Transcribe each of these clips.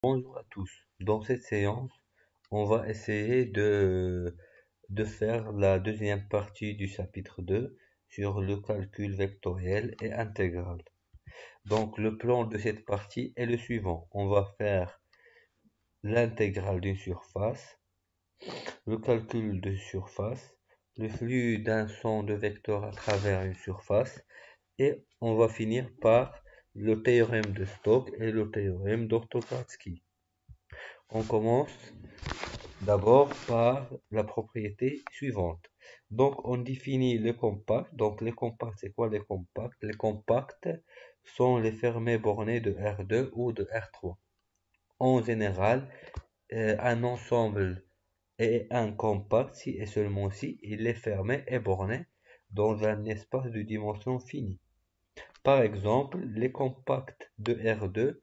Bonjour à tous. Dans cette séance, on va essayer de faire la deuxième partie du chapitre 2 sur le calcul vectoriel et intégral. Donc le plan de cette partie est le suivant. On va faire l'intégrale d'une surface, le calcul de surface, le flux d'un son de vecteurs à travers une surface et on va finir par le théorème de Stokes et le théorème d'Orthogradsky. On commence d'abord par la propriété suivante. Donc, on définit le compact. Donc, les compacts, c'est quoi les compacts? Les compacts sont les fermés bornés de R2 ou de R3. En général, un ensemble est un compact si et seulement si il est fermé et borné dans un espace de dimension finie. Par exemple, les compacts de R2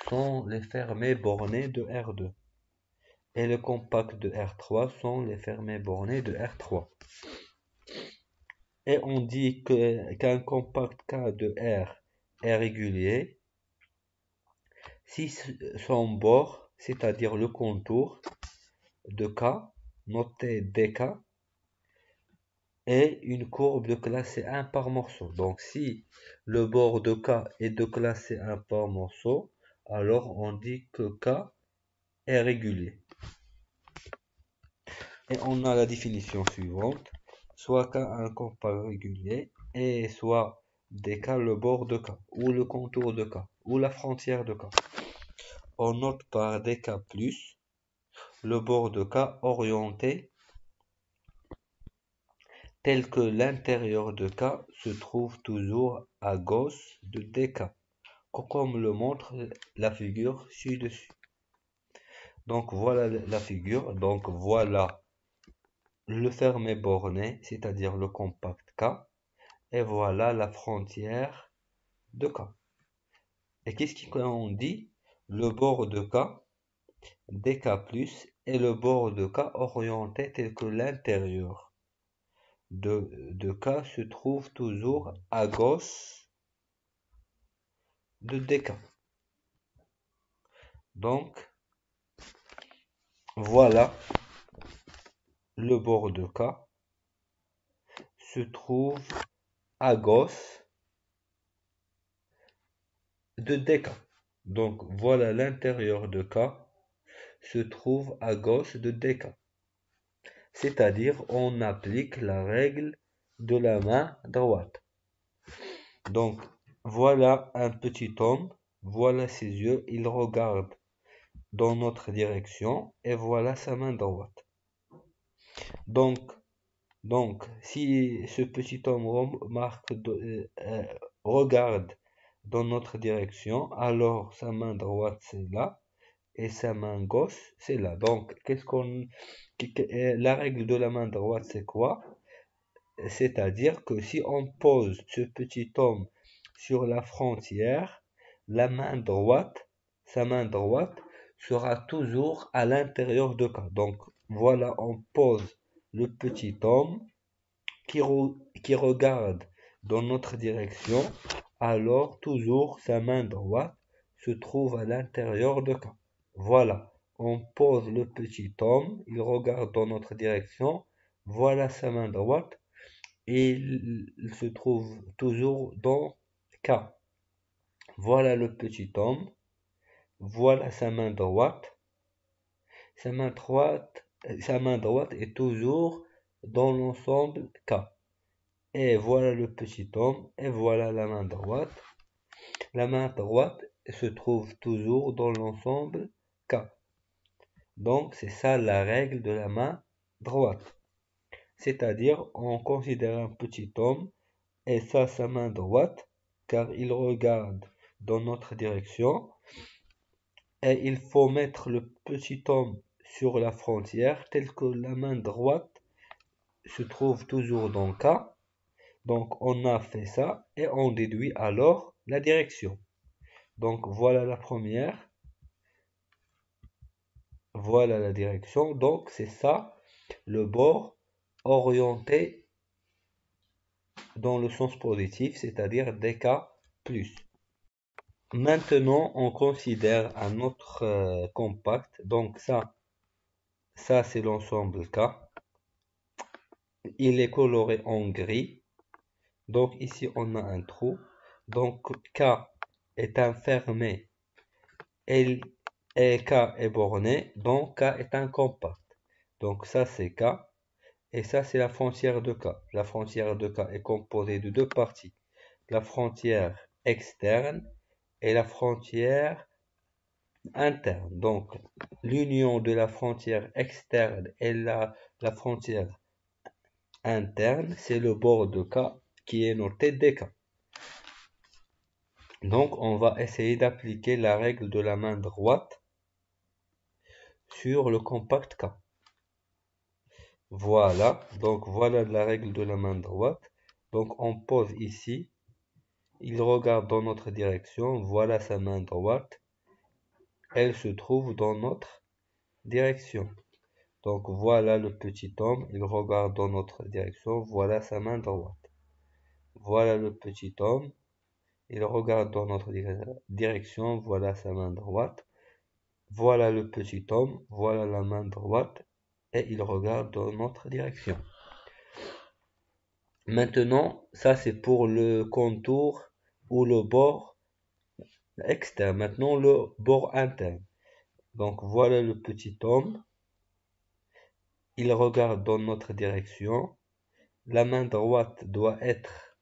sont les fermés bornés de R2. Et les compacts de R3 sont les fermés bornés de R3. Et on dit qu'un compact K de R est régulier si son bord, c'est-à-dire le contour de K, noté dk, est une courbe de classe C1 par morceau. Donc si le bord de K est de classe C1 par morceau, alors on dit que K est régulier. Et on a la définition suivante. Soit K un compact régulier et soit dk le bord de K ou le contour de K ou la frontière de K. On note par dk plus le bord de K orienté tel que l'intérieur de K se trouve toujours à gauche de dk, comme le montre la figure ci-dessus. Donc voilà la figure. Donc voilà le fermé borné, c'est-à-dire le compact K. Et voilà la frontière de K. Et qu'est-ce qu'on dit? Le bord de K, dk+, est le bord de K orienté tel que l'intérieur de K se trouve toujours à gauche de dk. Donc, voilà le bord de K se trouve à gauche de dk. Donc, voilà l'intérieur de K se trouve à gauche de dk. C'est-à-dire, on applique la règle de la main droite. Donc, voilà un petit homme, voilà ses yeux, il regarde dans notre direction et voilà sa main droite. Donc, si ce petit homme regarde dans notre direction, alors sa main droite c'est là et sa main gauche c'est là. Donc, la règle de la main droite c'est quoi? C'est-à-dire que si on pose ce petit homme sur la frontière, sa main droite sera toujours à l'intérieur de K. Donc voilà, on pose le petit homme qui regarde dans notre direction, alors toujours sa main droite se trouve à l'intérieur de K. Voilà, on pose le petit homme, il regarde dans notre direction, voilà sa main droite, et il se trouve toujours dans K. Voilà le petit homme, voilà sa main droite, sa main droite est toujours dans l'ensemble K. Et voilà le petit homme, et voilà la main droite. La main droite se trouve toujours dans l'ensemble K. Donc c'est ça la règle de la main droite. C'est-à-dire on considère un petit homme et ça sa main droite car il regarde dans notre direction et il faut mettre le petit homme sur la frontière telle que la main droite se trouve toujours dans K. Donc on a fait ça et on déduit alors la direction. Donc voilà la première, voilà la direction. Donc c'est ça le bord orienté dans le sens positif, c'est-à-dire dk plus. Maintenant, on considère un autre compact. Donc ça c'est l'ensemble K. Il est coloré en gris. Donc ici, on a un trou. Donc K est infermé et K est borné. Donc K est un compact. Donc ça, c'est K. Et ça, c'est la frontière de K. La frontière de K est composée de deux parties. La frontière externe et la frontière interne. Donc, l'union de la frontière externe et la frontière interne, c'est le bord de K qui est noté dk. Donc, on va essayer d'appliquer la règle de la main droite sur le compact K. Voilà, donc voilà la règle de la main droite. Donc, on pose ici, il regarde dans notre direction, voilà sa main droite, elle se trouve dans notre direction. Donc voilà le petit homme, il regarde dans notre direction, voilà sa main droite. Voilà le petit homme, il regarde dans notre direction, voilà sa main droite. Voilà le petit homme, voilà la main droite, et il regarde dans notre direction. Maintenant, ça c'est pour le contour ou le bord externe. Maintenant, le bord interne. Donc voilà le petit homme, il regarde dans notre direction. La main droite doit être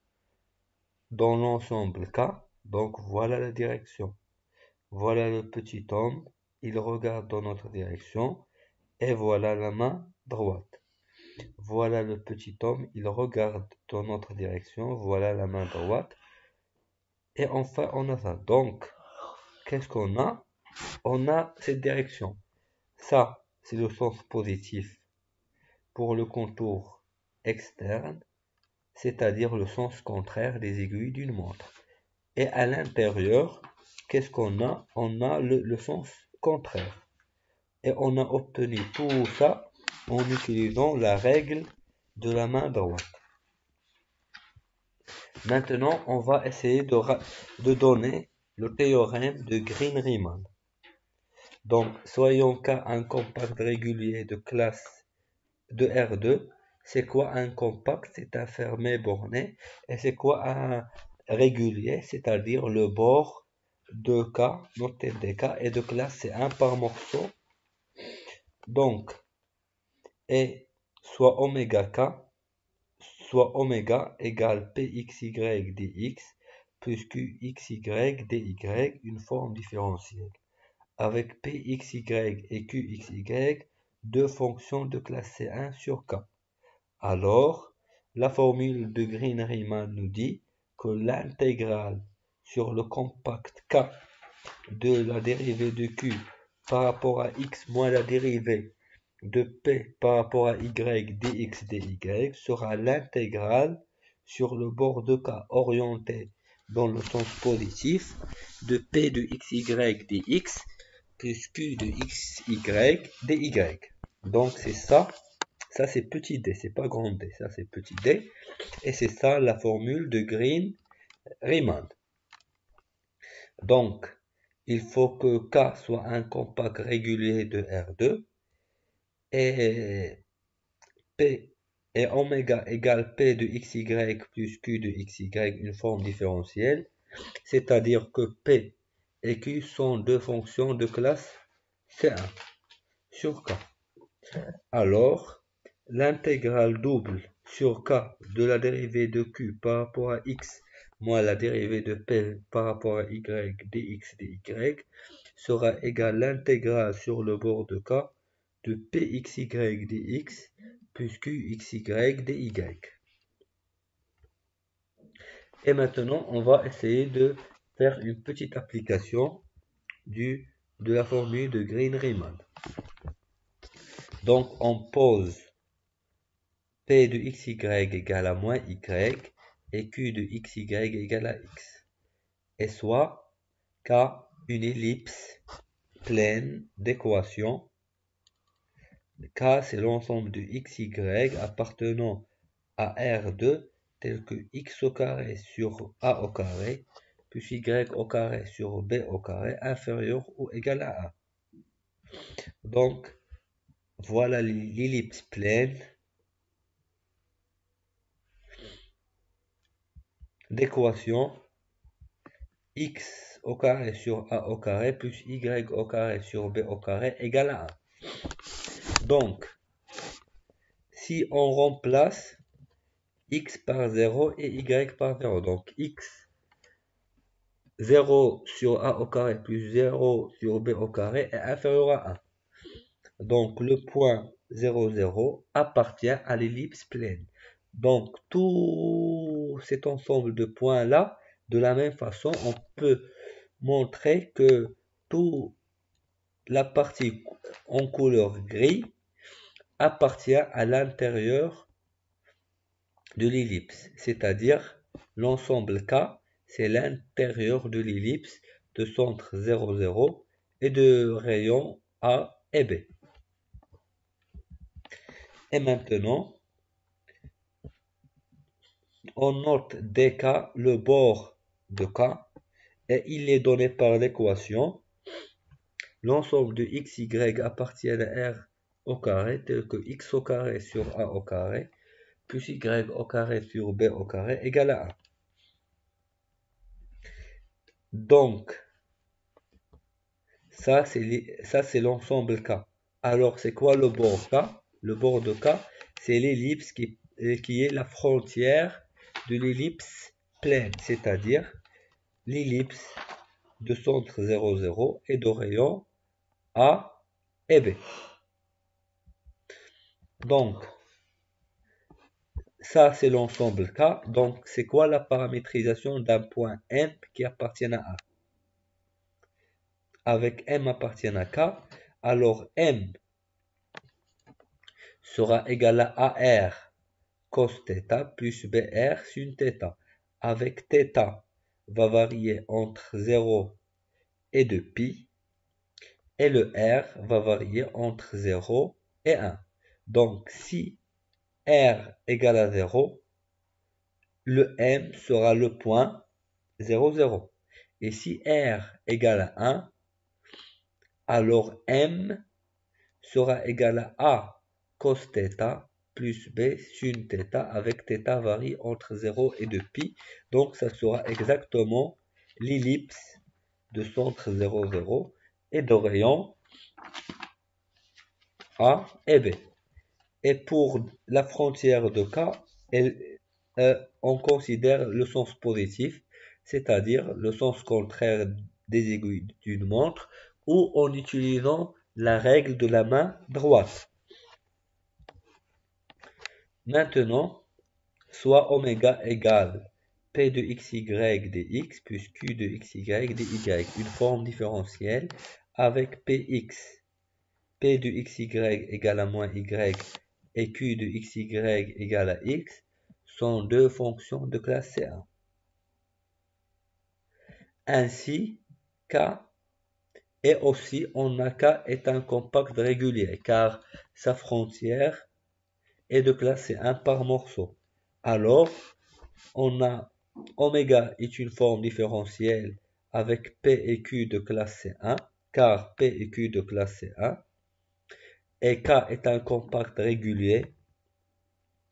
dans l'ensemble K, donc voilà la direction. Voilà le petit homme, il regarde dans notre direction, et voilà la main droite. Voilà le petit homme, il regarde dans notre direction, voilà la main droite. Et enfin, on a ça. Donc, qu'est-ce qu'on a? On a cette direction. Ça, c'est le sens positif pour le contour externe, c'est-à-dire le sens contraire des aiguilles d'une montre. Et à l'intérieur, qu'est-ce qu'on a? On a le sens contraire. Et on a obtenu tout ça en utilisant la règle de la main droite. Maintenant, on va essayer de donner le théorème de Green-Riemann. Donc, soyons qu'à un compact régulier de classe de R2. C'est quoi un compact? C'est un fermé borné. Et c'est quoi un régulier? C'est-à-dire le bord de K, noté dk, et de classe c'est 1 par morceau. Donc, et soit oméga K, soit oméga égale pxy dx plus qxy dy, une forme différentielle, avec pxy et qxy, deux fonctions de classe C1 sur K. Alors, la formule de Green-Riemann nous dit que l'intégrale sur le compact K de la dérivée de Q par rapport à x moins la dérivée de P par rapport à y dx dy sera l'intégrale sur le bord de K orienté dans le sens positif de P de xy dx plus Q de xy dy. Donc c'est ça. Ça c'est petit d, c'est pas grand d, ça c'est petit d. Et c'est ça la formule de Green-Riemann. Donc, il faut que K soit un compact régulier de R2 et P et oméga égale P de xy plus Q de xy, une forme différentielle, c'est-à-dire que P et Q sont deux fonctions de classe C1 sur K. Alors, l'intégrale double sur K de la dérivée de Q par rapport à x moins la dérivée de P par rapport à y dx dy sera égale l'intégrale sur le bord de K de pxy dx plus qxy dy. Et maintenant, on va essayer de faire une petite application de la formule de Green-Riemann. Donc, on pose P de xy égale à moins y et Q de xy égale à x. Et soit K une ellipse pleine d'équations. K c'est l'ensemble de xy appartenant à R2 tel que x au carré sur a au carré plus y au carré sur b au carré inférieur ou égal à 1. Donc, voilà l'ellipse pleine d'équation x au carré sur a au carré plus y au carré sur b au carré égale à 1. Donc, si on remplace x par 0 et y par 0, donc x 0 sur a au carré plus 0 sur b au carré est inférieur à 1. Donc, le point 0, 0 appartient à l'ellipse pleine. Donc, tout cet ensemble de points-là, de la même façon, on peut montrer que toute la partie en couleur gris appartient à l'intérieur de l'ellipse, c'est-à-dire l'ensemble K, c'est l'intérieur de l'ellipse de centre 0, 0 et de rayons A et B. Et maintenant, on note dk le bord de K et il est donné par l'équation. L'ensemble de x, y appartient à R au carré tel que x au carré sur A au carré plus y au carré sur B au carré égale à 1. Donc, ça c'est l'ensemble K. Alors, c'est quoi le bord K? Le bord de K, c'est l'ellipse qui est la frontière de l'ellipse pleine, c'est-à-dire l'ellipse de centre 0, 0 et de rayon A et B. Donc, ça c'est l'ensemble K. Donc, c'est quoi la paramétrisation d'un point M qui appartient à A? Avec M appartient à K, alors M sera égal à AR cos θ plus BR sin θ. Avec θ va varier entre 0 et 2π et le R va varier entre 0 et 1. Donc si R égale à 0, le M sera le point 0, 0. Et si R égale à 1, alors M sera égal à A cos θ plus B sin θ avec θ varie entre 0 et 2π. Donc ça sera exactement l'ellipse de centre 0, 0 et de rayon A et B. Et pour la frontière de K, on considère le sens positif, c'est-à-dire le sens contraire des aiguilles d'une montre, ou en utilisant la règle de la main droite. Maintenant, soit oméga égale P de xy dx plus Q de xy dy, une forme différentielle avec Px. P de xy égale à moins y et Q de xy égale à x sont deux fonctions de classe C1. Ainsi, K et aussi on a K est un compact régulier car sa frontière est de classe C1 par morceau. Alors, on a oméga est une forme différentielle avec P et Q de classe C1 car P et Q de classe C1 et K est un compact régulier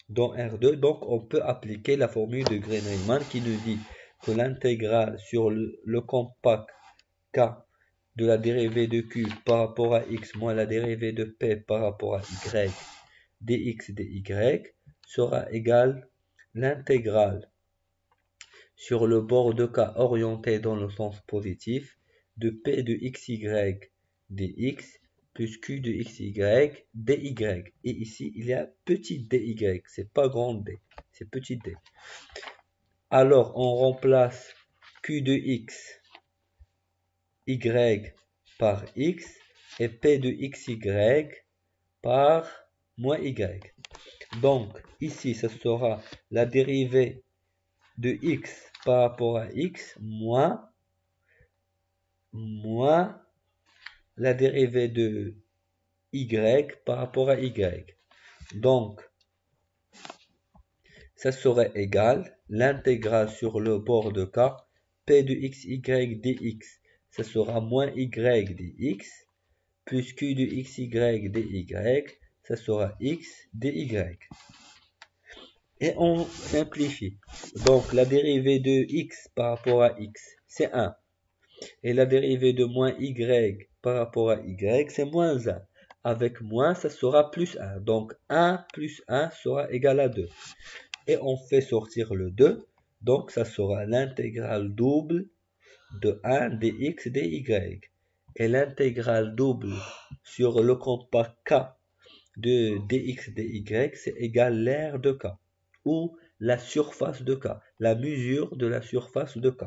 dans R2, donc on peut appliquer la formule de Green-Riemann qui nous dit que l'intégrale sur le compact K de la dérivée de Q par rapport à X moins la dérivée de P par rapport à Y dx dy sera égale l'intégrale sur le bord de K orienté dans le sens positif de P de xy dx plus Q de xy dy. Et ici, il y a petit dy, c'est pas grand d, c'est petit d. Alors, on remplace Q de x, y par x et P de xy par moins y. Donc, ici, ce sera la dérivée de x par rapport à x moins la dérivée de y par rapport à y. Donc, ça serait égal l'intégrale sur le bord de K P de xy dx, ça sera moins y dx, plus q de xy dy, ça sera x dy. Et on simplifie. Donc la dérivée de x par rapport à x, c'est 1. Et la dérivée de moins y par rapport à y, c'est moins 1. Avec moins, ça sera plus 1. Donc 1 plus 1 sera égal à 2. Et on fait sortir le 2. Donc ça sera l'intégrale double de 1 dx dy. Et l'intégrale double sur le compas k de dx dy, c'est égal à l'aire de k, ou la surface de k, la mesure de la surface de k.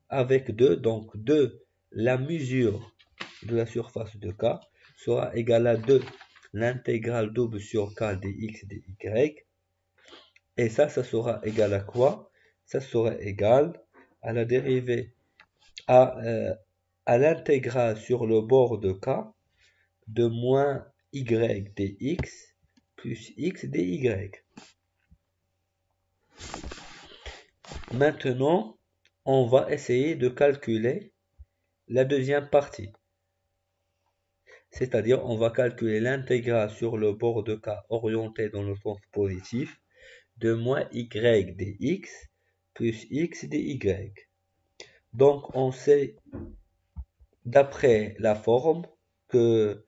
Avec 2, donc 2, la mesure de la surface de k sera égale à 2, l'intégrale double sur k dx dy. Et ça sera égal à quoi? Ça sera égal à la dérivée, à l'intégrale sur le bord de k de moins y dx plus x dy. Maintenant, on va essayer de calculer la deuxième partie. C'est-à-dire, on va calculer l'intégrale sur le bord de k orienté dans le sens positif de moins y dx plus x dy. Donc, on sait, d'après la forme, que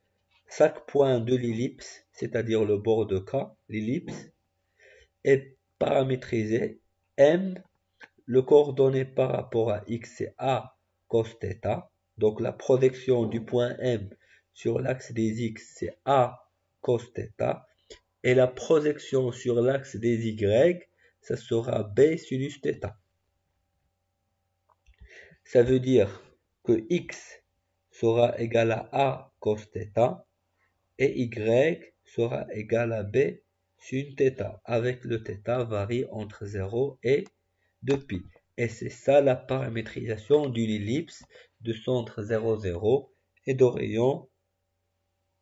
chaque point de l'ellipse, c'est-à-dire le bord de k, l'ellipse, est paramétrisé m. Le coordonné par rapport à x, c'est a cos θ. Donc la projection du point M sur l'axe des x, c'est a cos θ. Et la projection sur l'axe des y, ça sera b sinus θ. Ça veut dire que x sera égal à a cos θ et y sera égal à b sin θ, avec le θ varie entre 0 et 2π. Et c'est ça la paramétrisation d'une ellipse de centre 0, 0 et de rayon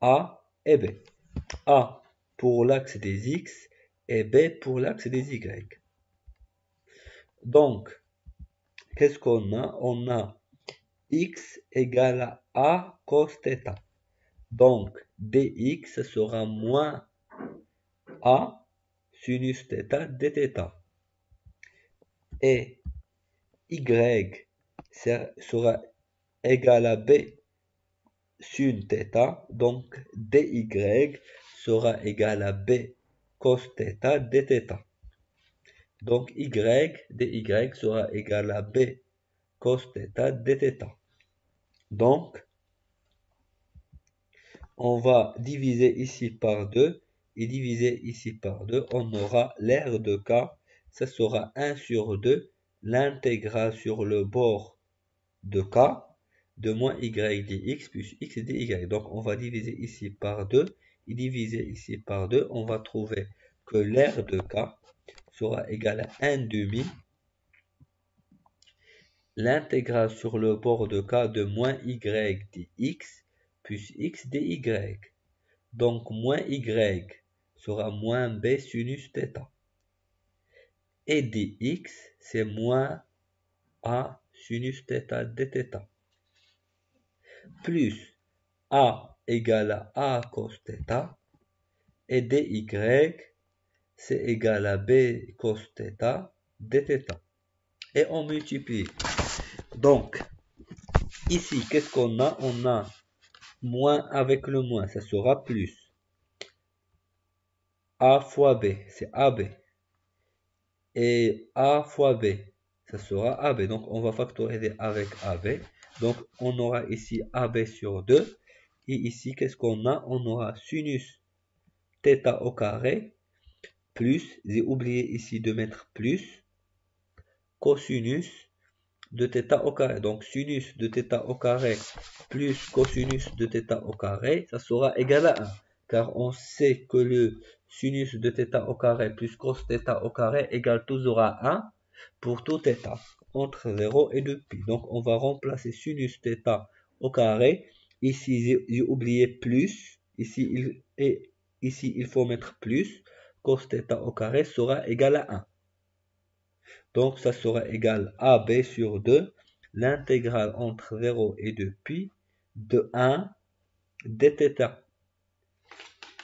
A et B. A pour l'axe des X et B pour l'axe des Y. Donc, qu'est-ce qu'on a? On a X égale à A cos θ. Donc, dx sera moins A sinus θ dθ. Et y sera égal à b sin θ, donc dy sera égal à b cos θ dθ. Donc dy sera égal à b cos θ dθ. Donc, on va diviser ici par 2 et diviser ici par 2. On aura l'aire de k, ça sera 1 sur 2, l'intégrale sur le bord de k de moins y dx plus x dy. Donc on va diviser ici par 2 et diviser ici par 2. On va trouver que l'aire de k sera égale à 1 demi l'intégrale sur le bord de k de moins y dx plus x dy. Donc moins y sera moins b sinus θ. Et dx c'est moins a sinus θ dθ. Plus a égale à a cos θ. Et dy c'est égal à b cos θ dθ. Et on multiplie. Donc, ici, qu'est-ce qu'on a? On a moins avec le moins, ça sera plus. A fois B, c'est AB. Et A fois B, ça sera AB. Donc, on va factoriser avec AB. Donc, on aura ici AB sur 2. Et ici, qu'est-ce qu'on a? On aura sinus θ au carré, plus, j'ai oublié ici de mettre plus, cosinus de θ au carré. Donc, sinus de θ au carré plus cosinus de θ au carré, ça sera égal à 1. Car on sait que le sinus de θ au carré plus cos θ au carré égale toujours à 1 pour tout θ, entre 0 et 2π. Donc, on va remplacer sinus θ au carré. Ici, j'ai oublié plus. Ici, il faut mettre plus. Cos θ au carré sera égal à 1. Donc ça sera égal à AB sur 2, l'intégrale entre 0 et 2π de 1 dθ.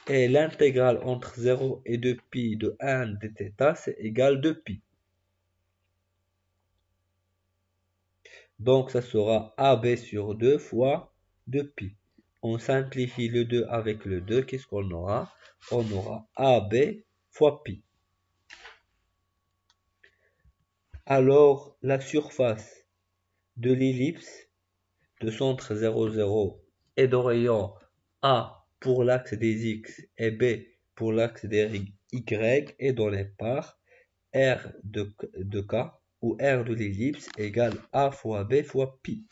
Et l'intégrale entre 0 et 2π de 1 dθ, c'est égal 2π. Donc ça sera AB sur 2 fois 2π. On simplifie le 2 avec le 2, qu'est-ce qu'on aura? On aura AB fois π. Alors la surface de l'ellipse de centre 0, 0 et de rayon A pour l'axe des X et B pour l'axe des Y est donnée par R de K où R de l'ellipse égale A fois B fois π.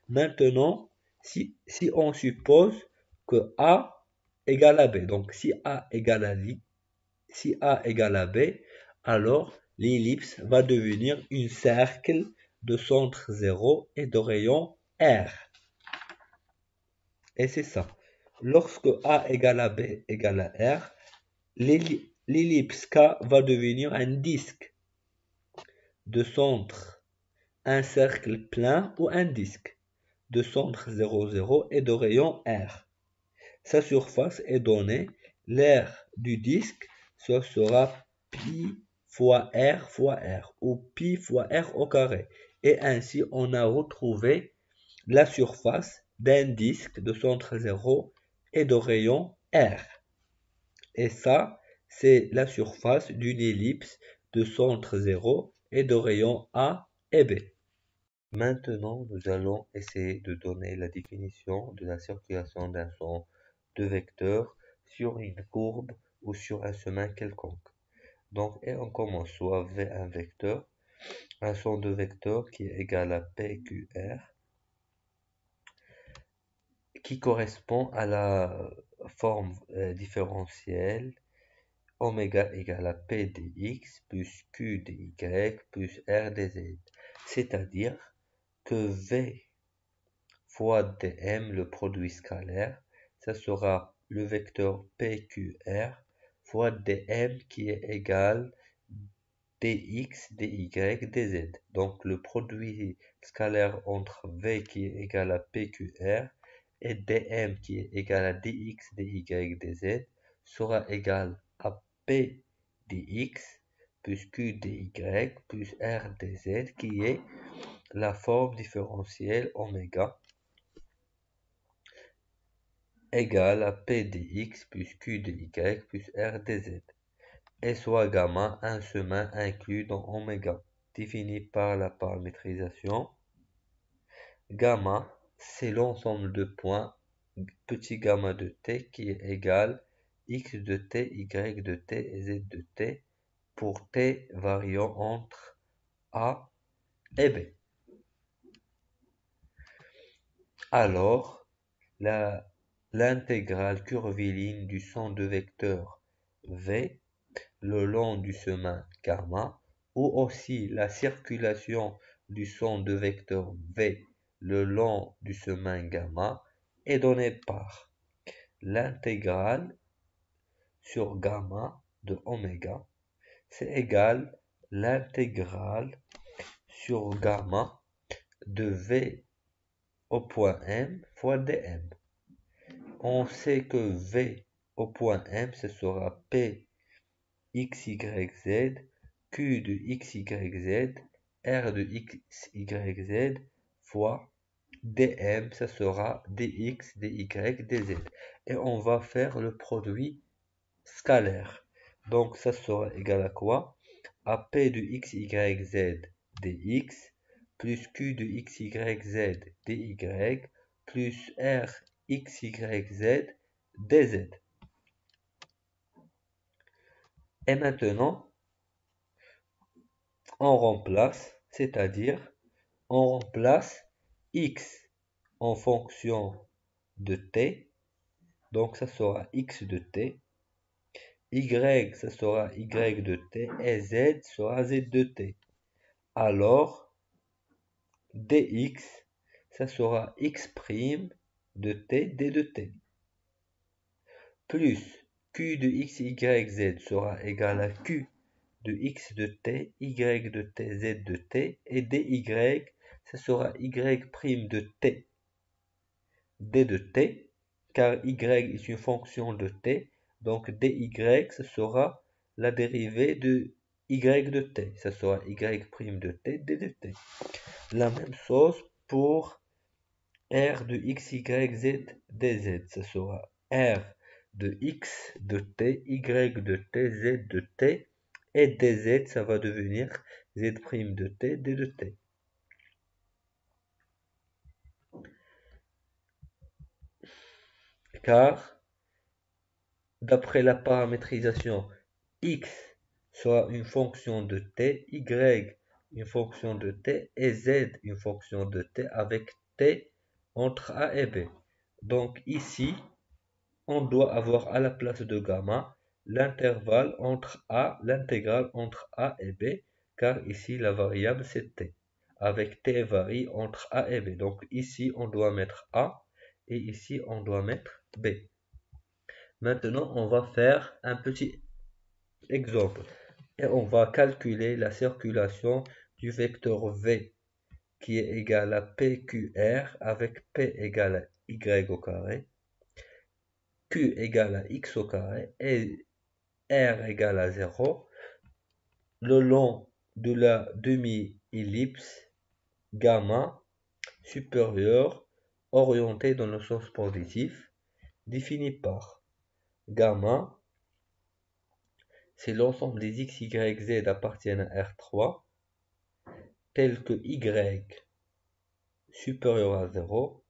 Maintenant, si on suppose que A égale à B, donc si A égale à B, alors l'ellipse va devenir un cercle de centre 0 et de rayon R. Et c'est ça. Lorsque A égale à B égale à R, l'ellipse K va devenir un disque de centre, un cercle plein ou un disque de centre 0, 0 et de rayon R. Sa surface est donnée, l'aire du disque, ce sera pi fois R ou pi fois R au carré. Et ainsi, on a retrouvé la surface d'un disque de centre 0 et de rayon R. Et ça, c'est la surface d'une ellipse de centre 0 et de rayon A et B. Maintenant, nous allons essayer de donner la définition de la circulation d'un son de vecteurs sur une courbe ou sur un chemin quelconque. Donc, et on commence soit avec un vecteur, un son de vecteur qui est égal à PQR, qui correspond à la forme différentielle oméga égale à P dx plus Q dy plus R dz. C'est-à-dire que V fois dm, le produit scalaire, ça sera le vecteur PQR fois dm qui est égal dx, dy, dz. Donc le produit scalaire entre V qui est égal à PQR et dm qui est égal à dx, dy, dz sera égal à P dx plus Q dy plus R dz qui est la forme différentielle oméga égale à P dx plus Q dy plus R dz. Et soit gamma un chemin inclus dans oméga, défini par la paramétrisation. Gamma, c'est l'ensemble de points petit gamma de t qui est égal x de t, y de t et z de t pour t variant entre A et B. Alors, l'intégrale curviligne du son de vecteur V le long du chemin gamma, ou aussi la circulation du son de vecteur V le long du chemin gamma, est donnée par l'intégrale sur gamma de oméga, c'est égal l'intégrale sur gamma de V au point M fois dm. On sait que V au point M, ce sera P x, y, z, q de x, y, z, r de x, y, z fois dm, ça sera dx, dy, dz. Et on va faire le produit scalaire. Donc ça sera égal à quoi? À p de x, y, z dx plus q de x, y, z dy plus r x, y, z dz. Et maintenant, on remplace, c'est-à-dire on remplace x en fonction de t, donc ça sera x de t, y ça sera y de t et z sera z de t. Alors dx ça sera x' de t d de t plus q de x, y, z sera égal à q de x de t, y de t, z de t, et dy, ce sera y' de t, d de t, car y est une fonction de t, donc dy, ce sera la dérivée de y de t, ce sera y' de t, d de t. La même chose pour r de x, y, z, dz, ce sera r de x de t, y de t, z de t, et dz, ça va devenir z' de t, d de t. Car, d'après la paramétrisation, x sera une fonction de t, y une fonction de t, et z une fonction de t avec t entre a et b. Donc ici, on doit avoir à la place de gamma l'intervalle entre a, l'intégrale entre a et b, car ici la variable c'est t, avec t varie entre a et b. Donc ici on doit mettre a et ici on doit mettre b. Maintenant on va faire un petit exemple et on va calculer la circulation du vecteur v qui est égal à pqr avec p égale à y au carré, q égale à x au carré et r égale à 0 le long de la demi-ellipse gamma supérieure orientée dans le sens positif, définie par gamma, c'est l'ensemble des x, y, z appartiennent à R3, tel que y supérieur à 0,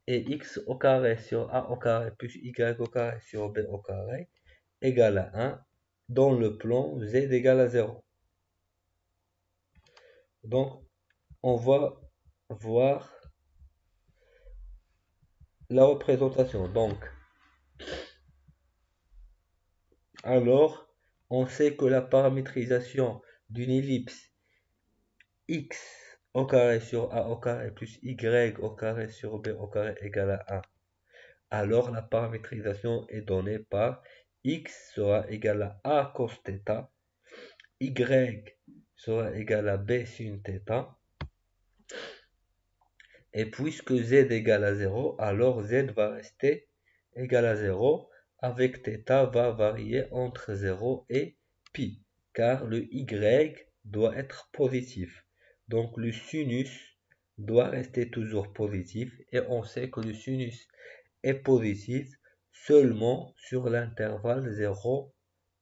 et x au carré sur a au carré plus y au carré sur b au carré égale à 1 dans le plan z égale à 0. Donc, on va voir la représentation. Donc, alors, on sait que la paramétrisation d'une ellipse x au carré sur a au carré plus y au carré sur b au carré égale à 1. Alors, la paramétrisation est donnée par x sera égal à a cos θ, y sera égal à b sin θ, et puisque z égale à 0, alors z va rester égal à 0, avec θ va varier entre 0 et pi, car le y doit être positif. Donc le sinus doit rester toujours positif, et on sait que le sinus est positif seulement sur l'intervalle 0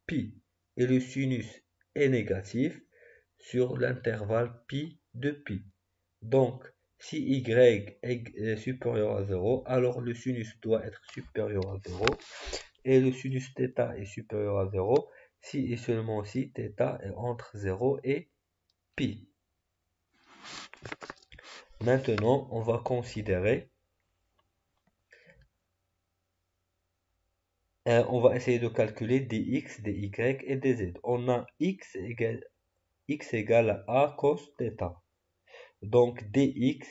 pi, et le sinus est négatif sur l'intervalle pi de pi. Donc, si y est supérieur à 0, alors le sinus doit être supérieur à 0, et le sinus θ est supérieur à 0, si et seulement si θ est entre 0 et pi. Maintenant, on va considérer, on va essayer de calculer dx, dy et dz. On a x égale à a cos θ. Donc dx,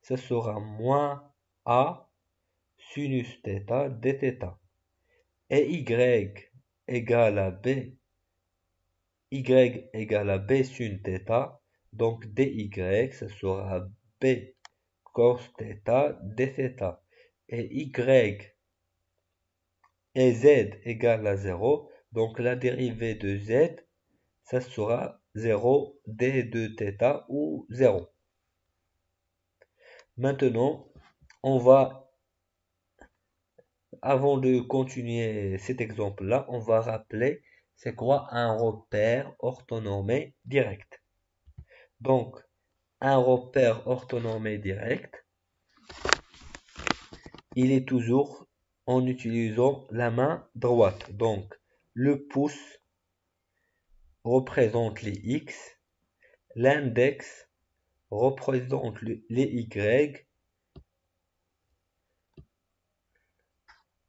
ce sera moins a sinus θ dθ. Et y égale à b, y égale à b sin θ, donc dy, ce sera b cos θ dθ. Et y et z égale à 0, donc la dérivée de z, ça sera 0 d de θ ou 0. Maintenant, on va, avant de continuer cet exemple-là, on va rappeler c'est quoi un repère orthonormé direct. Donc, un repère orthonormé direct, il est toujours en utilisant la main droite. Donc, le pouce représente les x, l'index représente les y,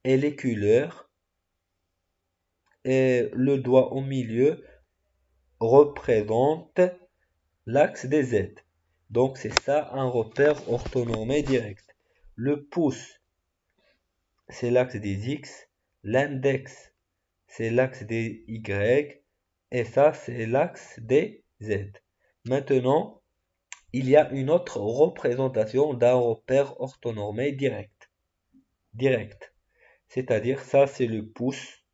et l'éculaire et le doigt au milieu représente l'axe des z. Donc c'est ça un repère orthonormé direct. Le pouce, c'est l'axe des x, l'index, c'est l'axe des y, et ça, c'est l'axe des Z. Maintenant, il y a une autre représentation d'un repère orthonormé direct. C'est-à-dire, ça, c'est le pouce,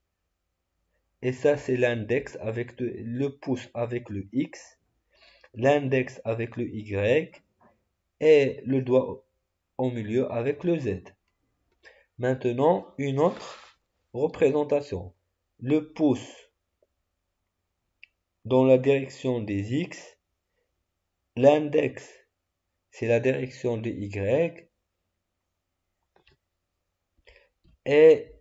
et ça, c'est l'index avec le pouce avec le X, l'index avec le Y, et le doigt au milieu avec le Z. Maintenant, une autre représentation. Le pouce dans la direction des X, l'index c'est la direction de Y, et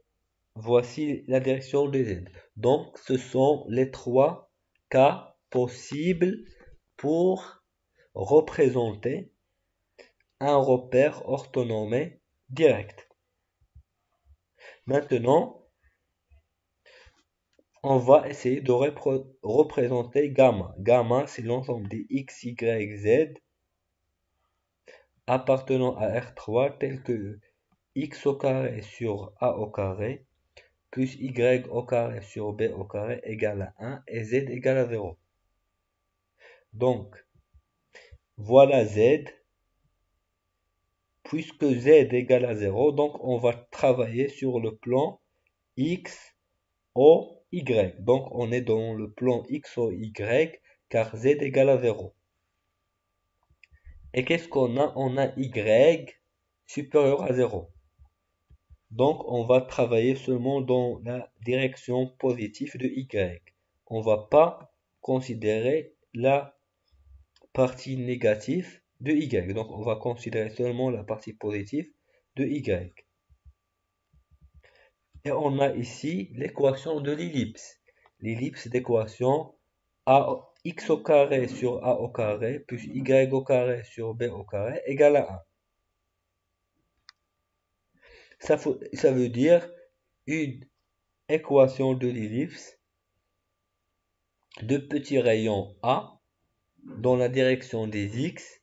voici la direction de Z. Donc, ce sont les trois cas possibles pour représenter un repère orthonormé direct. Maintenant, on va essayer de représenter gamma. Gamma, c'est l'ensemble des x, y, z appartenant à R3 tel que x au carré sur a au carré plus y au carré sur b au carré égale à 1 et z égale à 0. Donc, voilà z. Puisque z égale à 0, donc on va travailler sur le plan x, o, y. Donc on est dans le plan x, o, y, car z égale à 0. Et qu'est-ce qu'on a? On a y supérieur à 0. Donc on va travailler seulement dans la direction positive de y. On ne va pas considérer la partie négative de y. Donc on va considérer seulement la partie positive de y. Et on a ici l'équation de l'ellipse. L'ellipse d'équation x au carré sur a au carré plus y au carré sur b au carré égale à 1. Ça veut dire une équation de l'ellipse de petits rayons A dans la direction des X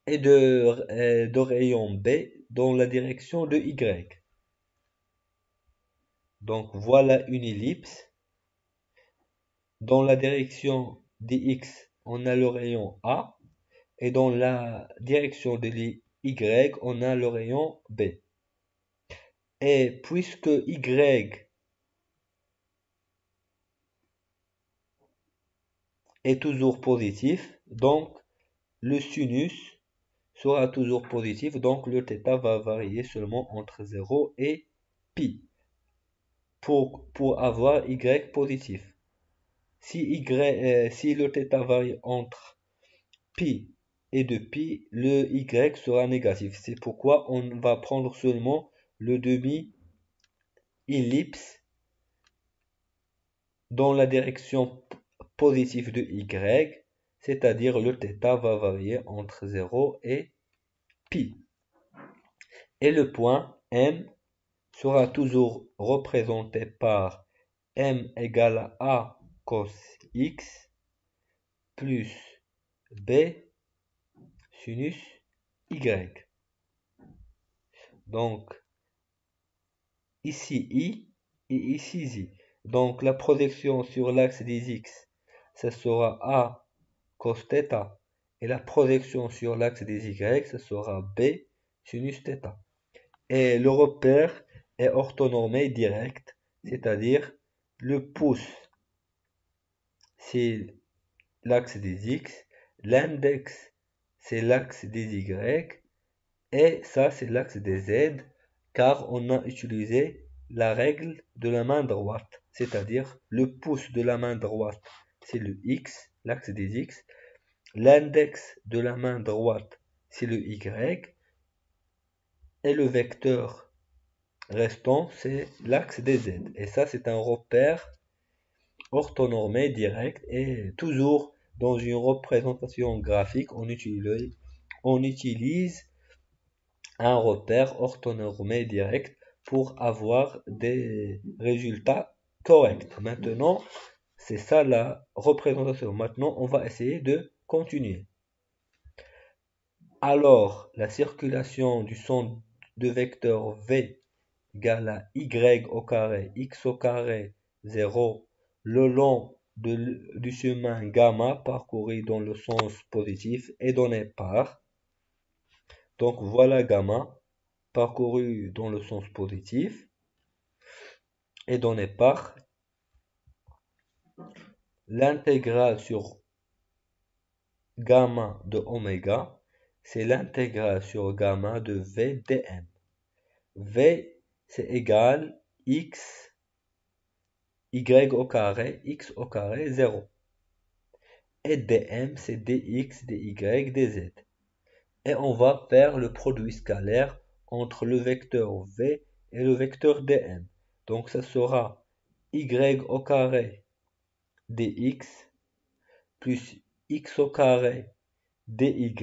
et de rayons B dans la direction de Y. Donc voilà une ellipse. Dans la direction des X, on a le rayon A et dans la direction de Y, on a le rayon B. Et puisque Y est toujours positif, donc le sinus sera toujours positif, donc le θ va varier seulement entre 0 et pi pour avoir y positif. Si le θ varie entre pi et de pi, le y sera négatif. C'est pourquoi on va prendre seulement le demi-ellipse dans la direction positive de y, c'est-à-dire le θ va varier entre 0 et pi. Et le point M sera toujours représenté par M égale à A cos X plus B sinus Y. Donc, ici I et ici Z. Donc, la projection sur l'axe des X, ça sera A cos θ. Et la projection sur l'axe des Y, ça sera B sinus θ. Et le repère est orthonormé direct, c'est-à-dire le pouce, c'est l'axe des X, l'index, c'est l'axe des Y, et ça, c'est l'axe des Z, car on a utilisé la règle de la main droite, c'est-à-dire le pouce de la main droite, c'est le X, l'axe des X, l'index de la main droite, c'est le Y, et le vecteur restant, c'est l'axe des Z. Et ça, c'est un repère orthonormé direct, et toujours dans une représentation graphique, on utilise un repère orthonormé direct pour avoir des résultats corrects. Maintenant, c'est ça la représentation. Maintenant, on va essayer de continuer. Alors, la circulation du son de vecteur V égale à y au carré, x au carré, 0, le long du chemin gamma parcouru dans le sens positif est donné par, donc voilà gamma parcouru dans le sens positif est donné par l'intégrale sur gamma de oméga, c'est l'intégrale sur gamma de V dm. V, c'est égal x, y au carré, x au carré, 0. Et dm, c'est dx, dy, dz. Et on va faire le produit scalaire entre le vecteur v et le vecteur dm. Donc ça sera y au carré dx plus x au carré dy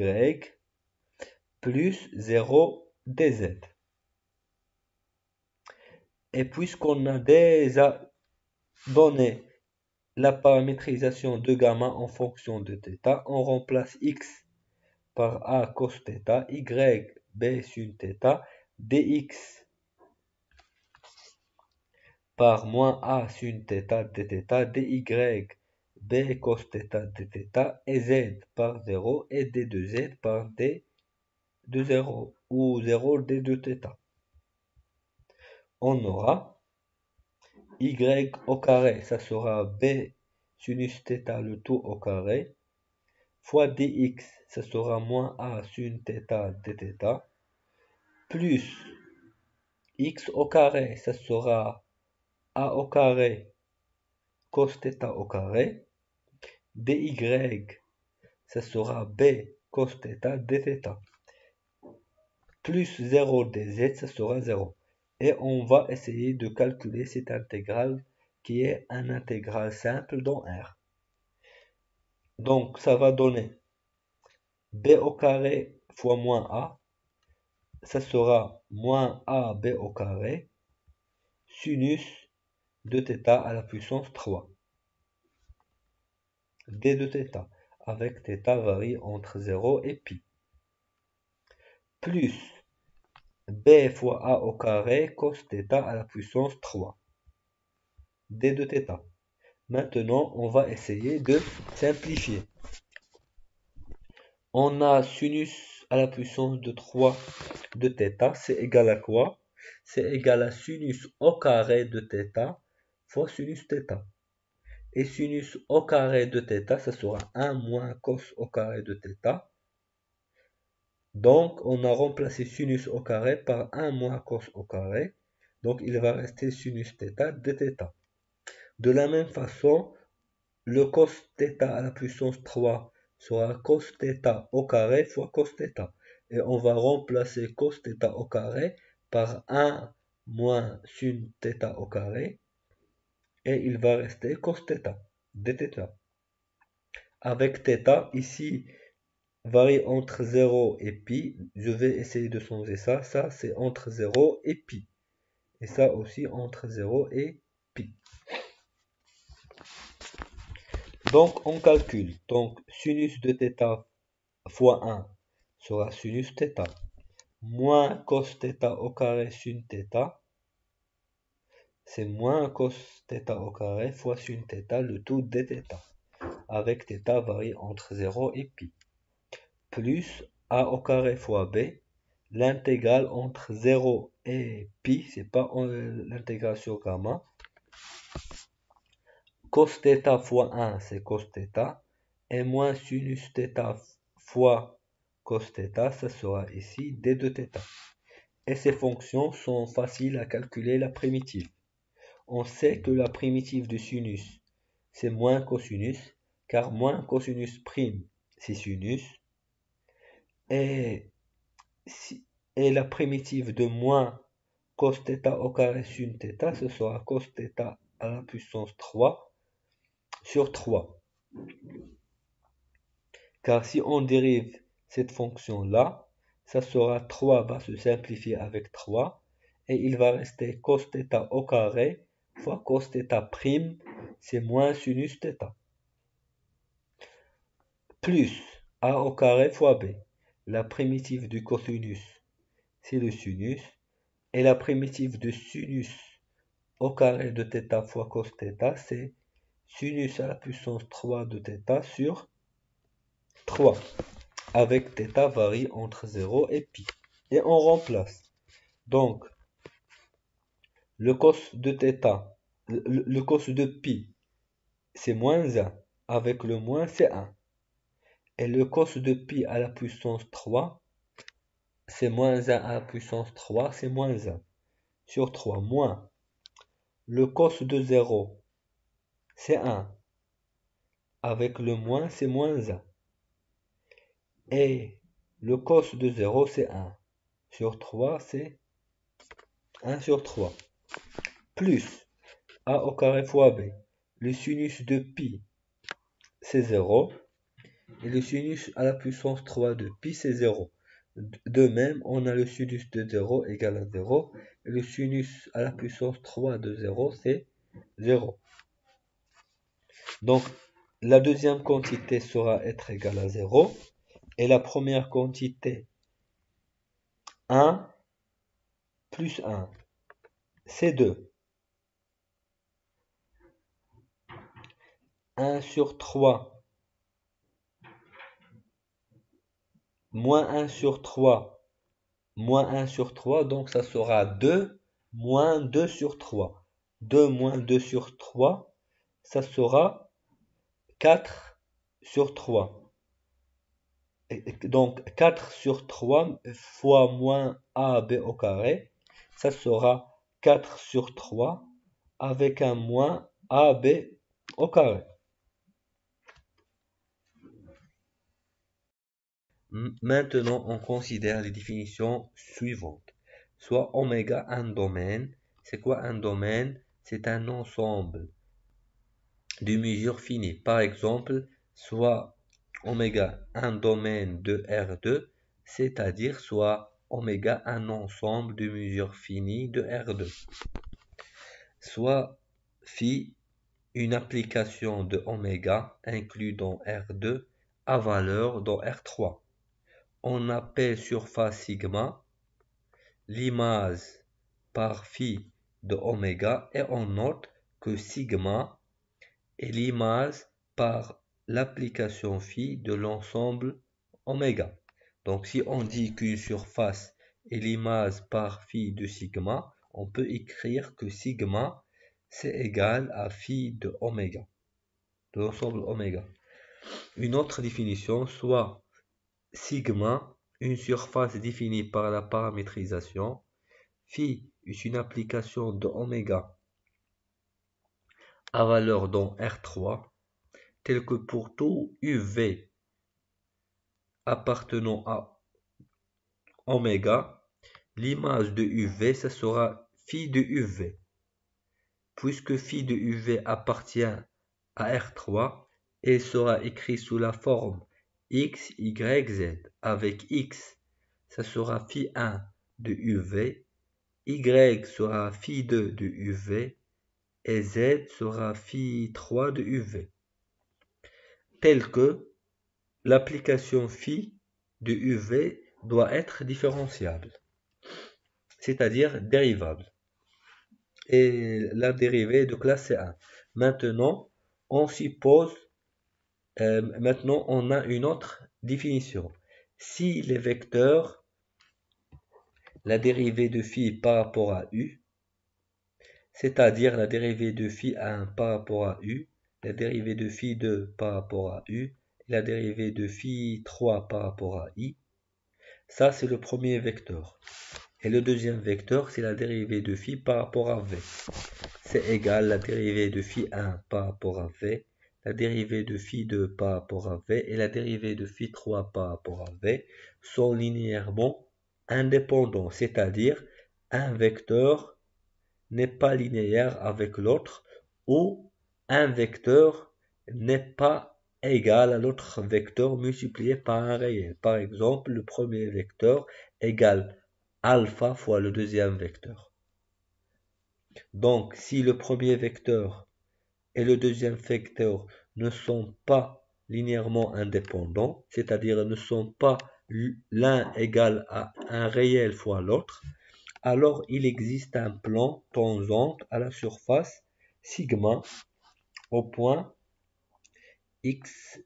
plus 0 dz. Et puisqu'on a déjà donné la paramétrisation de gamma en fonction de θ, on remplace x par a cos θ, y b sin θ, dx par moins a sin θ dθ, dy b cos θ dθ, et z par 0 et d de z par d de 0 ou 0 d de θ. On aura y au carré, ça sera b sinus θ le tout au carré, fois dx, ça sera moins a sin θ dθ, plus x au carré, ça sera a au carré cos θ au carré, dy, ça sera b cos θ dθ, plus 0 dz, ça sera 0. Et on va essayer de calculer cette intégrale qui est une intégrale simple dans R. Donc ça va donner b au carré fois moins a, ça sera moins ab au carré, sinus de θ à la puissance 3, d de θ, avec θ varie entre 0 et pi, plus b fois a au carré cos θ à la puissance 3, d de θ. Maintenant, on va essayer de simplifier. On a sinus à la puissance de 3 de θ, c'est égal à quoi? C'est égal à sinus au carré de θ fois sinus θ. Et sinus au carré de θ, ça sera 1 moins cos au carré de θ. Donc, on a remplacé sinus au carré par 1 moins cos au carré. Donc, il va rester sinus θ dθ. De la même façon, le cos θ à la puissance 3 sera cos θ au carré fois cos θ. Et on va remplacer cos θ au carré par 1 moins sin θ au carré. Et il va rester cos θ dθ. Avec θ, ici, varie entre 0 et pi. Je vais essayer de changer ça. Ça, c'est entre 0 et pi. Et ça aussi entre 0 et pi. Donc, on calcule. Donc, sinus de θ fois 1 sera sinus θ, moins cos θ au carré sin θ, c'est moins cos θ au carré fois sin θ, le tout dθ, avec θ varie entre 0 et pi, plus a au carré fois b, l'intégrale entre 0 et pi, c'est pas l'intégrale sur gamma, cos θ fois 1, c'est cos θ, et moins sinus θ fois cos θ, ça sera ici d de θ. Et ces fonctions sont faciles à calculer la primitive. On sait que la primitive de sinus, c'est moins cosinus, car moins cosinus prime, c'est sinus. Et, la primitive de moins cos θ au carré sin θ, ce sera cos θ à la puissance 3 sur 3. Car si on dérive cette fonction-là, ça sera 3 va se simplifier avec 3. Et il va rester cos θ au carré fois cos θ prime, c'est moins sinus θ. Plus a au carré fois b. La primitive du cosinus, c'est le sinus. Et la primitive de sinus au carré de θ fois cos θ, c'est sinus à la puissance 3 de θ sur 3, avec θ varie entre 0 et pi. Et on remplace. Donc, le cos de θ, le cos de pi, c'est moins 1, avec le moins c'est 1. Et le cos de pi à la puissance 3, c'est moins 1 à la puissance 3, c'est moins 1 sur 3, moins. Le cos de 0, c'est 1. Avec le moins, c'est moins 1. Et le cos de 0, c'est 1. Sur 3, c'est 1 sur 3. Plus a au carré fois b. Le sinus de pi, c'est 0. Et le sinus à la puissance 3 de pi, c'est 0. De même, on a le sinus de 0 égale à 0. Et le sinus à la puissance 3 de 0, c'est 0. Donc, la deuxième quantité sera être égale à 0. Et la première quantité, 1 plus 1, c'est 2. 1 sur 3, moins 1 sur 3, moins 1 sur 3, donc ça sera 2, moins 2 sur 3. 2 moins 2 sur 3, ça sera 4 sur 3. Donc 4 sur 3 fois moins AB au carré, ça sera 4 sur 3 avec un moins AB au carré. Maintenant, on considère les définitions suivantes. Soit oméga un domaine. C'est quoi un domaine? C'est un ensemble de mesures finies. Par exemple, soit oméga un domaine de R2, c'est-à-dire soit oméga un ensemble de mesures finies de R2. Soit phi une application de oméga inclus dans R2 à valeur dans R3. On appelle surface sigma l'image par phi de oméga et on note que sigma est l'image par l'application phi de l'ensemble oméga. Donc si on dit qu'une surface est l'image par phi de sigma, on peut écrire que sigma c'est égal à phi de oméga, de l'ensemble oméga. Une autre définition, soit sigma, une surface définie par la paramétrisation. Phi est une application de oméga à valeur dans R3, tel que pour tout UV appartenant à oméga, l'image de UV, ça sera phi de UV. Puisque phi de UV appartient à R3, elle sera écrite sous la forme x, y, z. Avec x, ça sera phi 1 de UV, y sera phi 2 de UV, et z sera phi 3 de UV. Tel que l'application phi de UV doit être différenciable, c'est-à-dire dérivable. Et la dérivée de classe C1. Maintenant, on suppose, maintenant on a une autre définition. Si les vecteurs, la dérivée de phi par rapport à u, c'est-à-dire la dérivée de phi 1 par rapport à u, la dérivée de phi 2 par rapport à u, la dérivée de phi 3 par rapport à i, ça c'est le premier vecteur. Et le deuxième vecteur, c'est la dérivée de phi par rapport à v. C'est égal à la dérivée de phi 1 par rapport à v, la dérivée de phi 2 par rapport à v et la dérivée de phi 3 par rapport à v sont linéairement indépendants, c'est-à-dire un vecteur n'est pas linéaire avec l'autre ou un vecteur n'est pas égal à l'autre vecteur multiplié par un réel. Par exemple, le premier vecteur égale alpha fois le deuxième vecteur. Donc, si le premier vecteur et le deuxième vecteur ne sont pas linéairement indépendants, c'est-à-dire ne sont pas l'un égal à un réel fois l'autre, alors il existe un plan tangente à la surface sigma au point x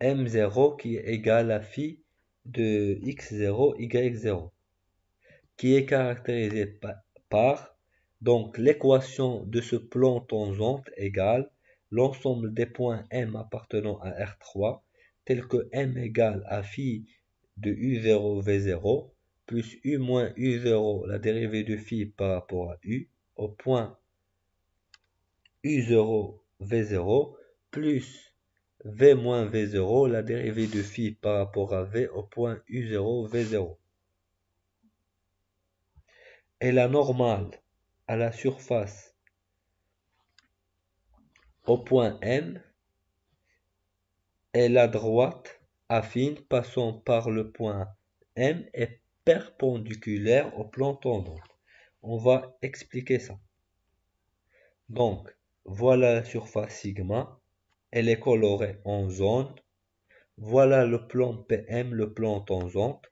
m0 qui est égal à phi de x0, y0, qui est caractérisé par donc l'équation de ce plan tangente égale l'ensemble des points M appartenant à R3, tel que M égale à phi de U0 V0, plus U moins U0, la dérivée de phi par rapport à U, au point U0 V0, plus V moins V0, la dérivée de phi par rapport à V au point U0 V0. Et la normale à la surface au point M et la droite affine passant par le point M est perpendiculaire au plan tangent. On va expliquer ça. Donc, voilà la surface sigma. Elle est colorée en jaune. Voilà le plan PM, le plan tangente.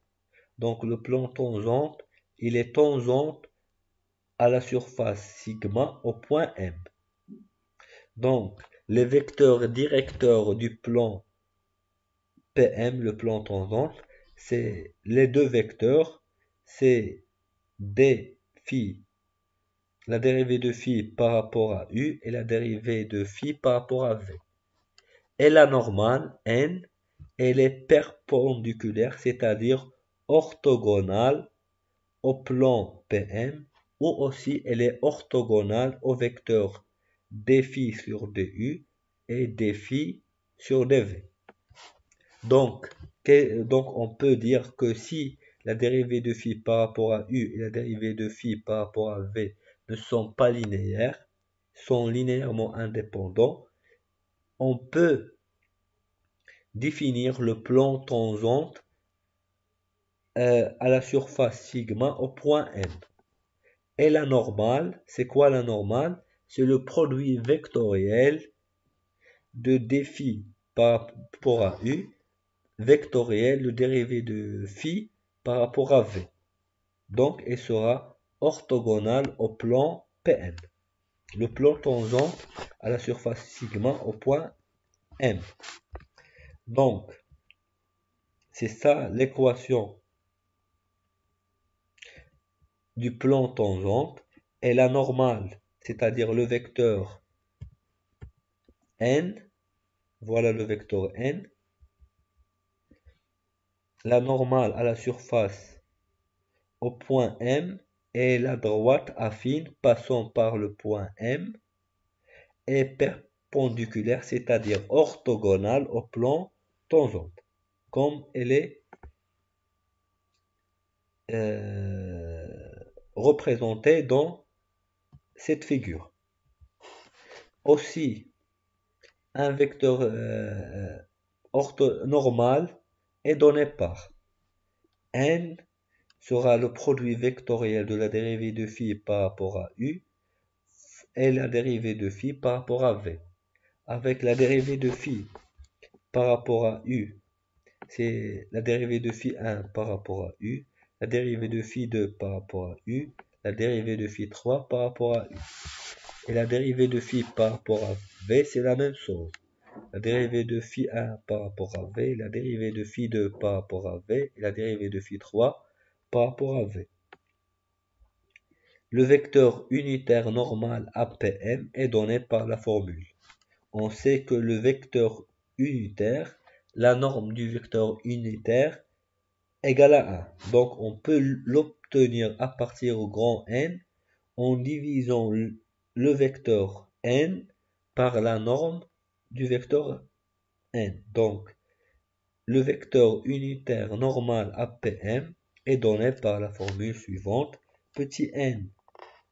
Donc, le plan tangente, il est tangente à la surface sigma au point M. Donc, les vecteurs directeurs du plan PM, le plan tangente, c'est les deux vecteurs, c'est d phi, la dérivée de phi par rapport à U et la dérivée de phi par rapport à V. Et la normale, N, elle est perpendiculaire, c'est-à-dire orthogonale au plan PM, ou aussi elle est orthogonale au vecteur dφ sur du et dφ sur dv. Donc on peut dire que si la dérivée de phi par rapport à u et la dérivée de phi par rapport à v ne sont pas linéaires, sont linéairement indépendants, on peut définir le plan tangente à la surface sigma au point M. Et la normale, c'est quoi la normale? C'est le produit vectoriel de dφ par rapport à u, vectoriel, le dérivé de phi par rapport à v. Donc, elle sera orthogonale au plan PM. Le plan tangent à la surface sigma au point M. Donc, c'est ça l'équation du plan tangente. Et la normale, c'est-à-dire le vecteur n, voilà le vecteur n, la normale à la surface au point M et la droite affine passant par le point M est perpendiculaire, c'est-à-dire orthogonale au plan tangent, comme elle est représentée dans cette figure. Aussi, un vecteur normal est donné par n sera le produit vectoriel de la dérivée de phi par rapport à u et la dérivée de phi par rapport à v. Avec la dérivée de phi par rapport à u, c'est la dérivée de phi 1 par rapport à u, la dérivée de phi 2 par rapport à u, la dérivée de phi 3 par rapport à u. Et la dérivée de phi par rapport à v, c'est la même chose. La dérivée de phi 1 par rapport à v, la dérivée de phi 2 par rapport à v, et la dérivée de phi 3 par rapport à v. Le vecteur unitaire normal APM est donné par la formule. On sait que le vecteur unitaire, la norme du vecteur unitaire, égale à 1. Donc on peut l'obtenir à partir au grand N en divisant le vecteur n par la norme du vecteur n. Donc le vecteur unitaire normal APM est donné par la formule suivante. Petit n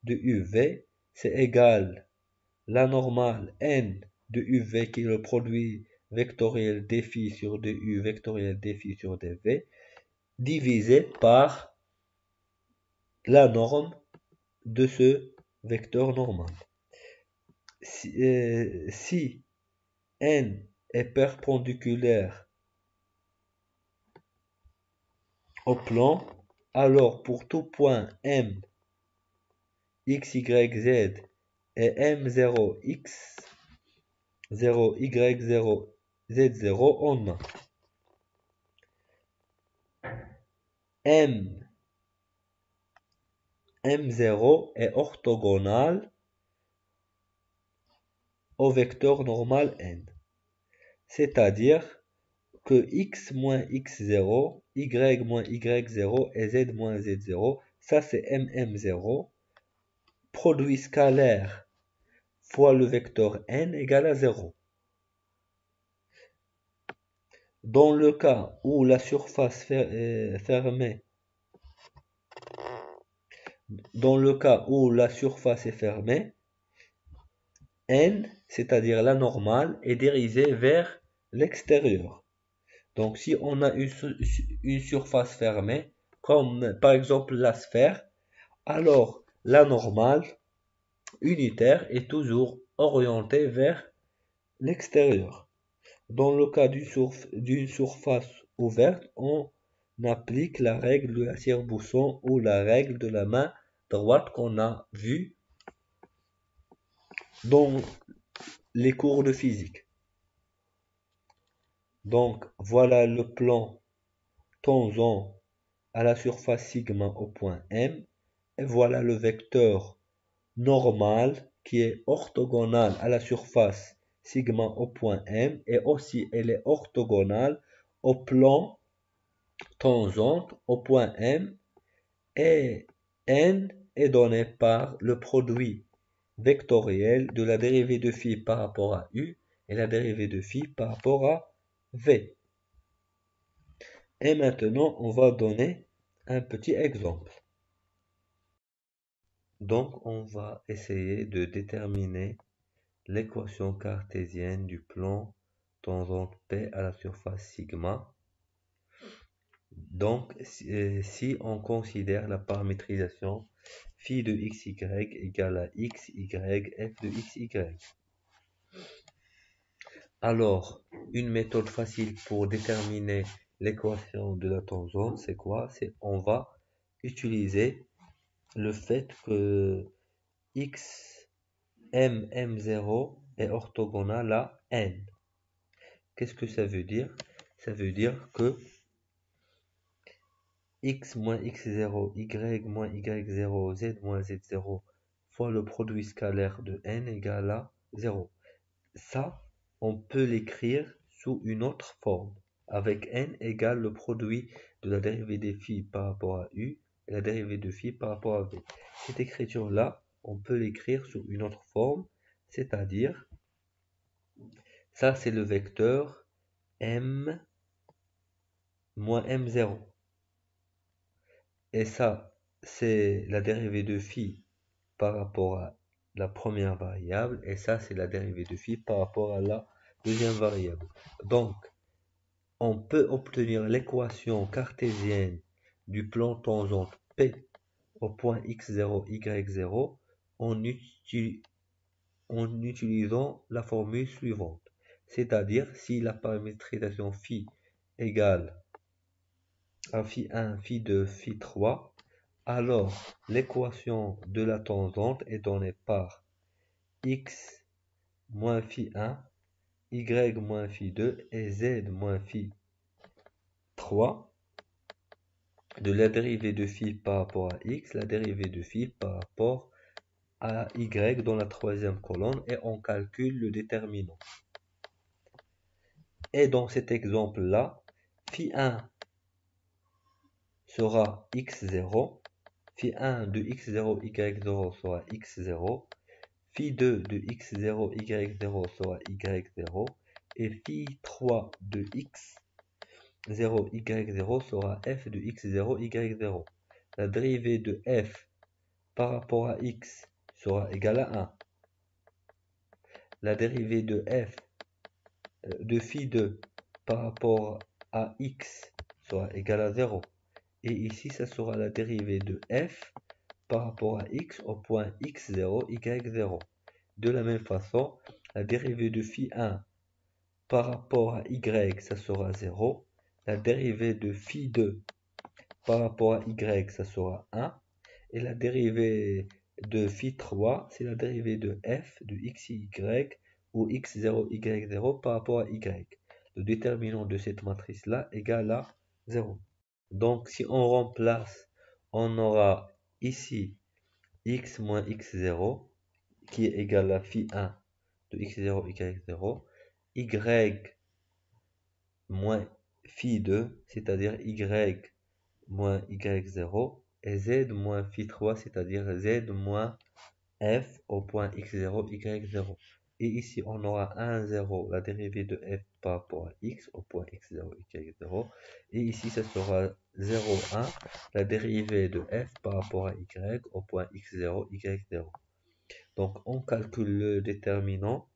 de UV, c'est égal la normale n de UV qui est le produit vectoriel dφ sur du vectoriel dφ sur dv, divisé par la norme de ce vecteur normal. Si n est perpendiculaire au plan, alors pour tout point M, x, y, z, et M0 X0 Y0 Z0, on a M0 est orthogonal au vecteur normal n. C'est-à-dire que x moins x0, y moins y0 et z moins z0, ça c'est MM0, produit scalaire fois le vecteur n égale à 0. Dans le cas où la surface fermée, est fermée, n, c'est-à-dire la normale, est dirigée vers l'extérieur. Donc si on a une surface fermée, comme par exemple la sphère, alors la normale unitaire est toujours orientée vers l'extérieur. Dans le cas d'une surface ouverte, on applique la règle de la tire-bouchon ou la règle de la main droite qu'on a vue dans les cours de physique. Donc voilà le plan tangent à la surface sigma au point M, et voilà le vecteur normal qui est orthogonal à la surface sigma au point M, et aussi elle est orthogonale au plan tangente au point M, et n est donné par le produit vectoriel de la dérivée de phi par rapport à u et la dérivée de phi par rapport à v. Et maintenant, on va donner un petit exemple. Donc, on va essayer de déterminer l'équation cartésienne du plan tangente P à la surface sigma. Donc, si on considère la paramétrisation phi de xy égale à xy f de xy. Alors, une méthode facile pour déterminer l'équation de la tangente, c'est quoi? C'est on va utiliser le fait que m0 est orthogonal à n. Qu'est-ce que ça veut dire? Ça veut dire que x moins x0, y moins y0, z moins z0 fois le produit scalaire de n égale à 0. Ça, on peut l'écrire sous une autre forme, avec n égale le produit de la dérivée des phi par rapport à u et la dérivée de phi par rapport à v. Cette écriture-là, on peut l'écrire sous une autre forme, c'est-à-dire, ça c'est le vecteur m moins m0. Et ça, c'est la dérivée de phi par rapport à la première variable, et ça, c'est la dérivée de phi par rapport à la deuxième variable. Donc, on peut obtenir l'équation cartésienne du plan tangente P au point x0, y0 en utilisant la formule suivante. C'est-à-dire, si la paramétrisation phi égale à phi 1, phi 2, phi 3, alors l'équation de la tangente est donnée par x moins phi 1, y moins phi 2 et z moins phi 3 de la dérivée de phi par rapport à x, la dérivée de phi par rapport à y dans la troisième colonne, et on calcule le déterminant. Et dans cet exemple-là, phi 1 sera x0, phi 1 de x0, y0 sera x0, phi 2 de x0, y0 sera y0, et phi 3 de x0, y0 sera f de x0, y0. La dérivée de f par rapport à x sera égale à 1. La dérivée de f de phi 2 par rapport à x sera égale à 0. Et ici, ça sera la dérivée de f par rapport à x au point x0, y0. De la même façon, la dérivée de phi 1 par rapport à y, ça sera 0. La dérivée de phi 2 par rapport à y, ça sera 1. Et la dérivée de phi3, c'est la dérivée de f de xy où x0, y0 par rapport à y. Le déterminant de cette matrice-là égale à 0. Donc, si on remplace, on aura ici x moins x0 qui est égal à phi1 de x0, y0, y moins phi2, c'est-à-dire y moins y0, et z moins phi3, c'est-à-dire z moins f au point x0, y0. Et ici, on aura 1, 0, la dérivée de f par rapport à x au point x0, y0. Et ici, ça sera 0, 1, la dérivée de f par rapport à y au point x0, y0. Donc, on calcule le déterminant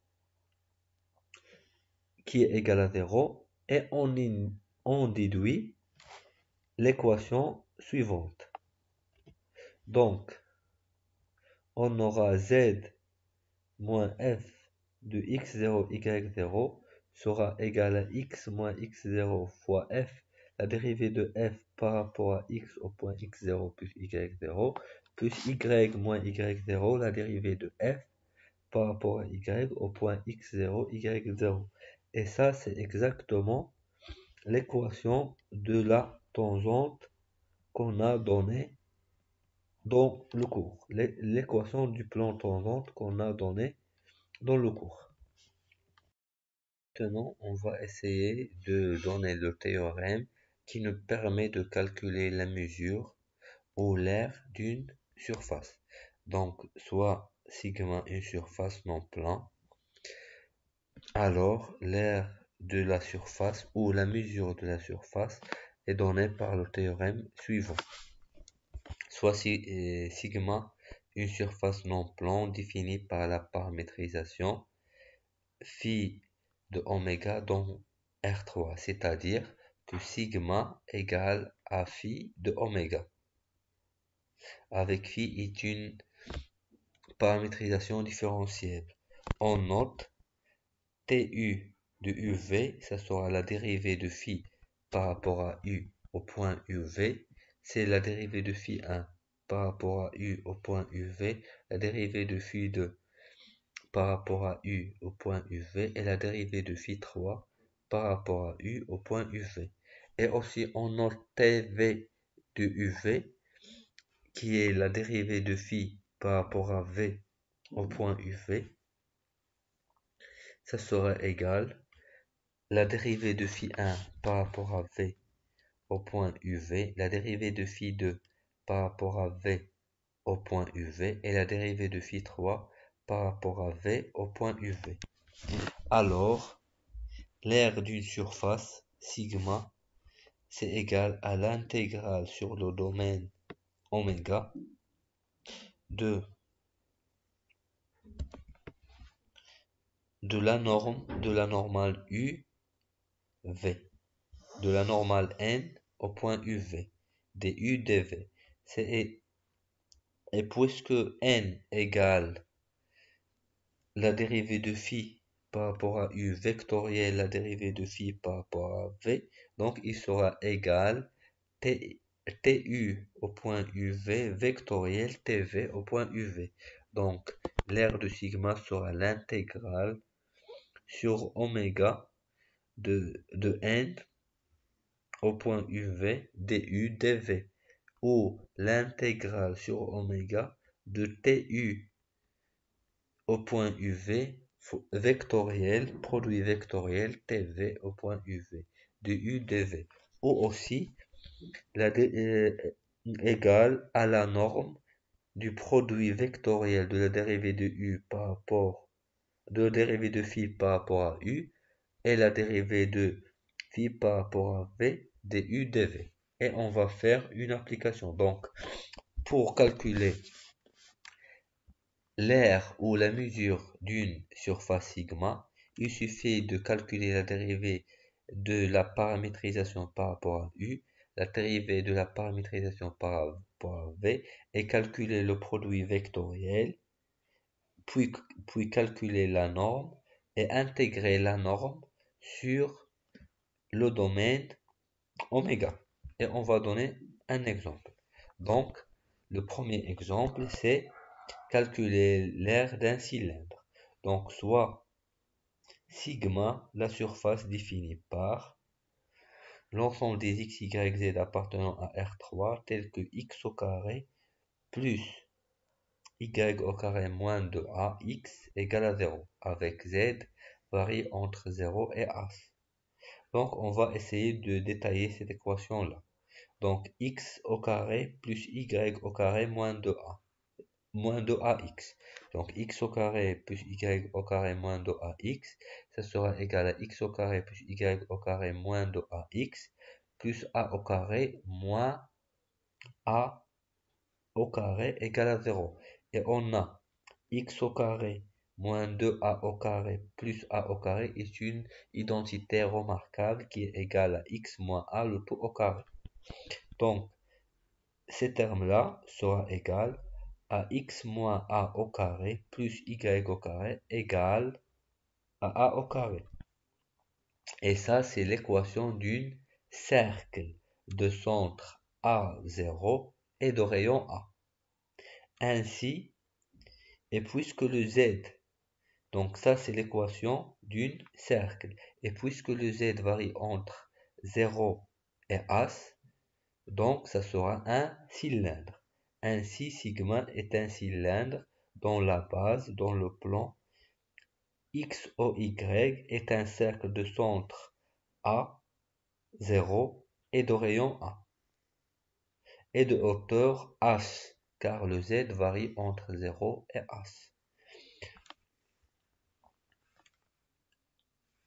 qui est égal à 0 et on déduit l'équation suivante. Donc, on aura z moins f de x0, y0 sera égal à x moins x0 fois f, la dérivée de f par rapport à x au point x0 plus y0, plus y moins y0, la dérivée de f par rapport à y au point x0, y0. Et ça, c'est exactement l'équation de la tangente qu'on a donnée dans le cours. L'équation du plan tangente qu'on a donnée dans le cours. Maintenant, on va essayer de donner le théorème qui nous permet de calculer la mesure ou l'aire d'une surface. Donc, soit sigma une surface non plan, alors l'aire de la surface ou la mesure de la surface est donnée par le théorème suivant. Soit sigma une surface non plan définie par la paramétrisation phi de oméga dans R3, c'est-à-dire que sigma égale à phi de oméga, avec phi est une paramétrisation différentielle. On note TU de UV, ça sera la dérivée de phi par rapport à U au point UV, c'est la dérivée de phi 1 par rapport à U au point UV, la dérivée de phi 2 par rapport à U au point UV et la dérivée de phi 3 par rapport à U au point UV. Et aussi on note TV de UV qui est la dérivée de phi par rapport à V au point UV. Ça sera égal la dérivée de phi 1 par rapport à V au point UV, la dérivée de phi 2 par rapport à V au point UV et la dérivée de phi 3 par rapport à V au point UV. Alors, l'aire d'une surface, sigma, c'est égal à l'intégrale sur le domaine oméga de la normale U, V, de la normale N au point UV, du dV. Et puisque N égale la dérivée de phi par rapport à U vectoriel, la dérivée de phi par rapport à V, donc il sera égal TU au point UV vectoriel TV au point UV. Donc l'aire de sigma sera l'intégrale sur oméga de N au point UV du dV, ou l'intégrale sur oméga de TU au point UV vectoriel, produit vectoriel TV au point UV, du dV, ou aussi égale à la norme du produit vectoriel de la dérivée de U par rapport de la dérivée de phi par rapport à U et la dérivée de phi par rapport à V du dV. Et on va faire une application. Donc, pour calculer l'aire ou la mesure d'une surface sigma, il suffit de calculer la dérivée de la paramétrisation par rapport à U, la dérivée de la paramétrisation par rapport à V, et calculer le produit vectoriel, puis calculer la norme et intégrer la norme sur le domaine oméga. Et on va donner un exemple. Donc, le premier exemple, c'est calculer l'aire d'un cylindre. Donc, soit sigma, la surface définie par l'ensemble des x, y, z appartenant à R3, tel que x au carré plus y au carré moins 2ax égale à 0, avec z varie entre 0 et as. Donc, on va essayer de détailler cette équation-là. Donc, x au carré plus y au carré moins 2a. Moins 2ax. Donc x au carré plus y au carré moins 2ax, ça sera égal à x au carré plus y au carré moins 2ax plus a au carré moins a au carré égale à 0. Et on a x au carré moins 2a au carré plus a au carré est une identité remarquable qui est égale à x moins a le tout au carré. Donc, ces termes-là sera égal à x moins a au carré plus y au carré égale à a au carré. Et ça, c'est l'équation d'un cercle de centre A0 et de rayon A. Ainsi, et puisque le z, donc ça c'est l'équation d'un cercle, et puisque le z varie entre 0 et as, donc ça sera un cylindre. Ainsi, sigma est un cylindre dont la base, dans le plan XOY, est un cercle de centre A, 0 et de rayon A, et de hauteur H, car le Z varie entre 0 et H.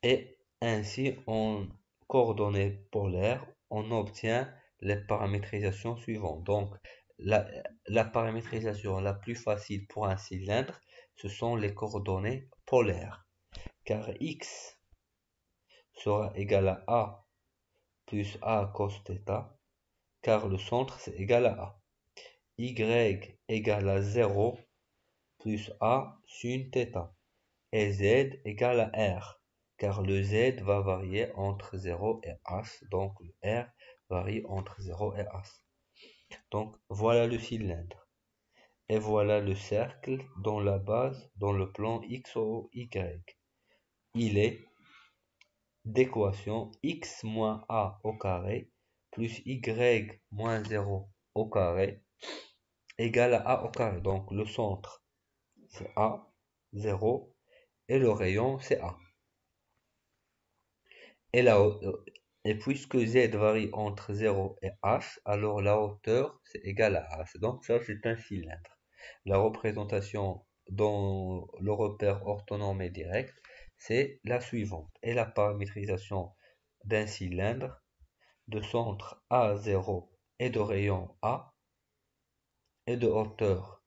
Et ainsi, en coordonnées polaires, on obtient les paramétrisations suivantes. Donc, la paramétrisation la plus facile pour un cylindre, ce sont les coordonnées polaires. Car x sera égal à A plus A cos θ, car le centre c'est égal à A. Y égale à 0 plus A sin θ. Et Z égale à R, car le Z va varier entre 0 et H, donc le R varie entre 0 et H. Donc voilà le cylindre. Et voilà le cercle dans la base, dans le plan X ou Y. Il est d'équation x moins a au carré plus y moins 0 au carré égale à a au carré. Donc le centre c'est A, 0, et le rayon c'est A. Et, et puisque Z varie entre 0 et H, alors la hauteur c'est égal à H. Donc ça c'est un cylindre. La représentation dans le repère orthonormé direct, c'est la suivante. Et la paramétrisation d'un cylindre de centre A0 et de rayon A et de hauteur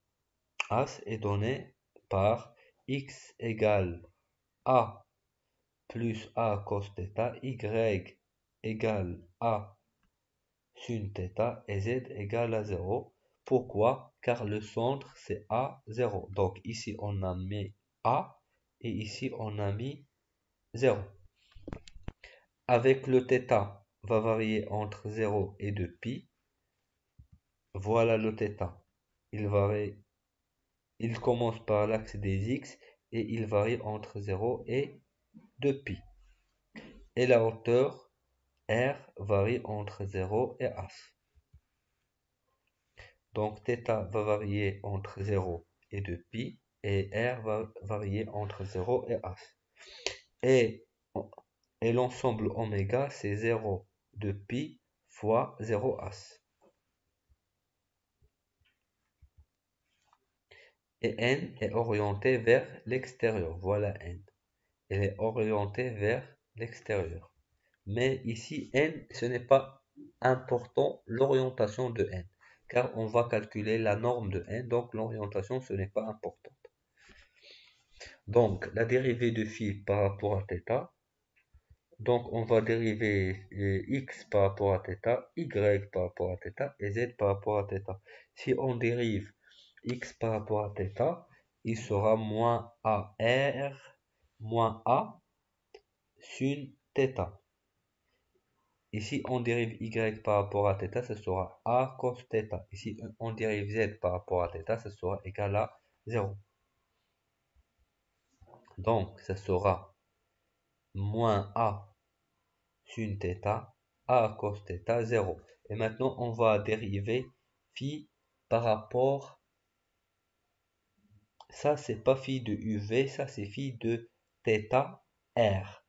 H est donné par x égale A plus A cos θ, y égale A sin θ et z égale à 0. Pourquoi? Car le centre c'est A0. Donc ici on a mis A et ici on a mis 0. Avec le θ va varier entre 0 et 2π. Voilà le θ. Il commence par l'axe des x et il varie entre 0 et 2π. Et la hauteur r varie entre 0 et h. Donc θ va varier entre 0 et 2π et r va varier entre 0 et h. Et, l'ensemble oméga c'est 0 2π fois 0h. Et n est orienté vers l'extérieur. Voilà n. Elle est orientée vers l'extérieur. Mais ici, n, ce n'est pas important l'orientation de n, car on va calculer la norme de n, donc l'orientation, ce n'est pas important. Donc, la dérivée de phi par rapport à θ, donc on va dériver x par rapport à θ, y par rapport à θ et z par rapport à θ. Si on dérive x par rapport à θ, il sera moins AR moins A sin θ. Ici, on dérive y par rapport à θ, ce sera A cos θ. Ici, on dérive z par rapport à θ, ce sera égal à 0. Donc, ça sera moins A sin θ, A cos θ, 0. Et maintenant, on va dériver phi par rapport, ça c'est pas phi de UV, ça c'est phi de θ, R.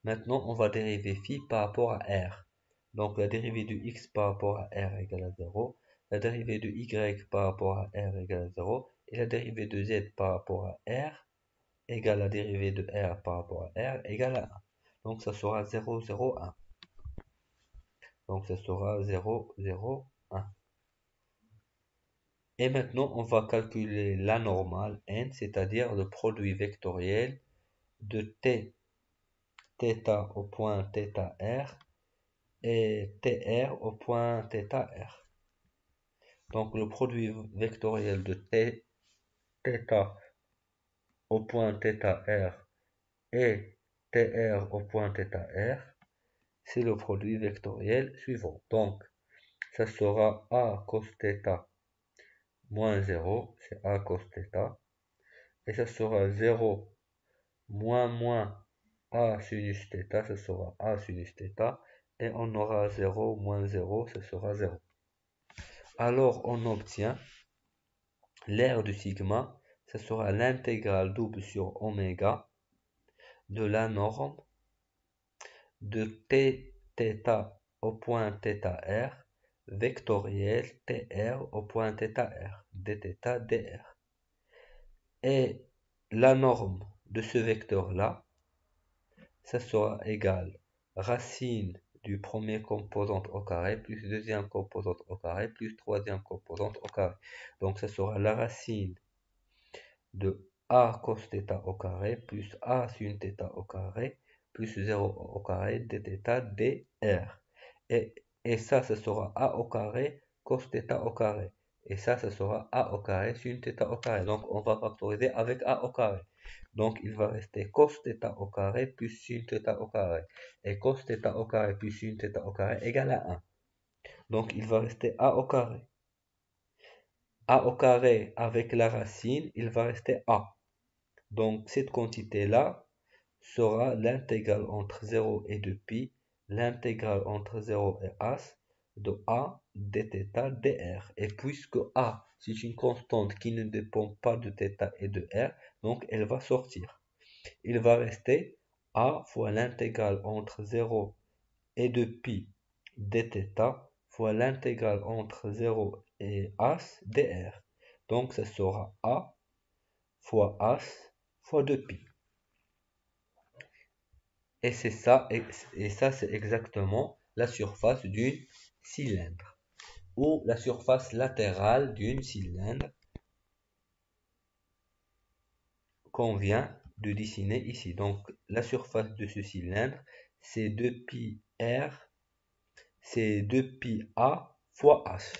Maintenant, on va dériver phi par rapport à R. Donc, la dérivée de x par rapport à R égale à 0. La dérivée de y par rapport à R égale à 0. Et la dérivée de z par rapport à R égale la dérivée de R par rapport à R égale à 1. Donc, ça sera 0, 0, 1. Donc, ça sera 0, 0, 1. Et maintenant, on va calculer la normale n, c'est-à-dire le produit vectoriel de t, θ au point θr et tr au point θr. Donc, le produit vectoriel de t, θ au point θr et tr au point θr, c'est le produit vectoriel suivant. Donc, ça sera a cos θ moins 0, c'est a cos θ. Et ça sera 0 moins a sinus θ, ça sera a sinus θ. Et on aura 0 moins 0, ça sera 0. Alors, on obtient l'aire du sigma, ça sera l'intégrale double sur oméga de la norme de t θ au point θr vectoriel tr au point θr dθ dr. Et la norme de ce vecteur-là, ça sera égal racine du premier composante au carré plus deuxième composante au carré plus troisième composante au carré. Donc ça sera la racine de a cos θ au carré plus a sin θ au carré plus 0 au carré dθ dr. Et ça sera a au carré cos θ au carré. Et ça sera a au carré sin θ au carré. Donc on va factoriser avec a au carré. Donc il va rester cos θ au carré plus sin θ au carré. Et cos θ au carré plus sin θ au carré égale à 1. Donc il va rester a au carré. A au carré avec la racine, il va rester a. Donc cette quantité-là sera l'intégrale entre 0 et 2π, l'intégrale entre 0 et as de a dθ dr. Et puisque a, c'est une constante qui ne dépend pas de θ et de r, donc elle va sortir. Il va rester a fois l'intégrale entre 0 et 2π dθ fois l'intégrale entre 0 et as dr. Donc ça sera a fois as fois 2π. Et c'est ça, et ça c'est exactement la surface d'un cylindre, ou la surface latérale d'un cylindre qu'on vient de dessiner ici. Donc la surface de ce cylindre, c'est 2πr, c'est 2πa fois h,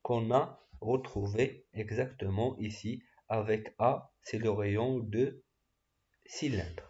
qu'on a retrouvé exactement ici, avec A, c'est le rayon de cylindre.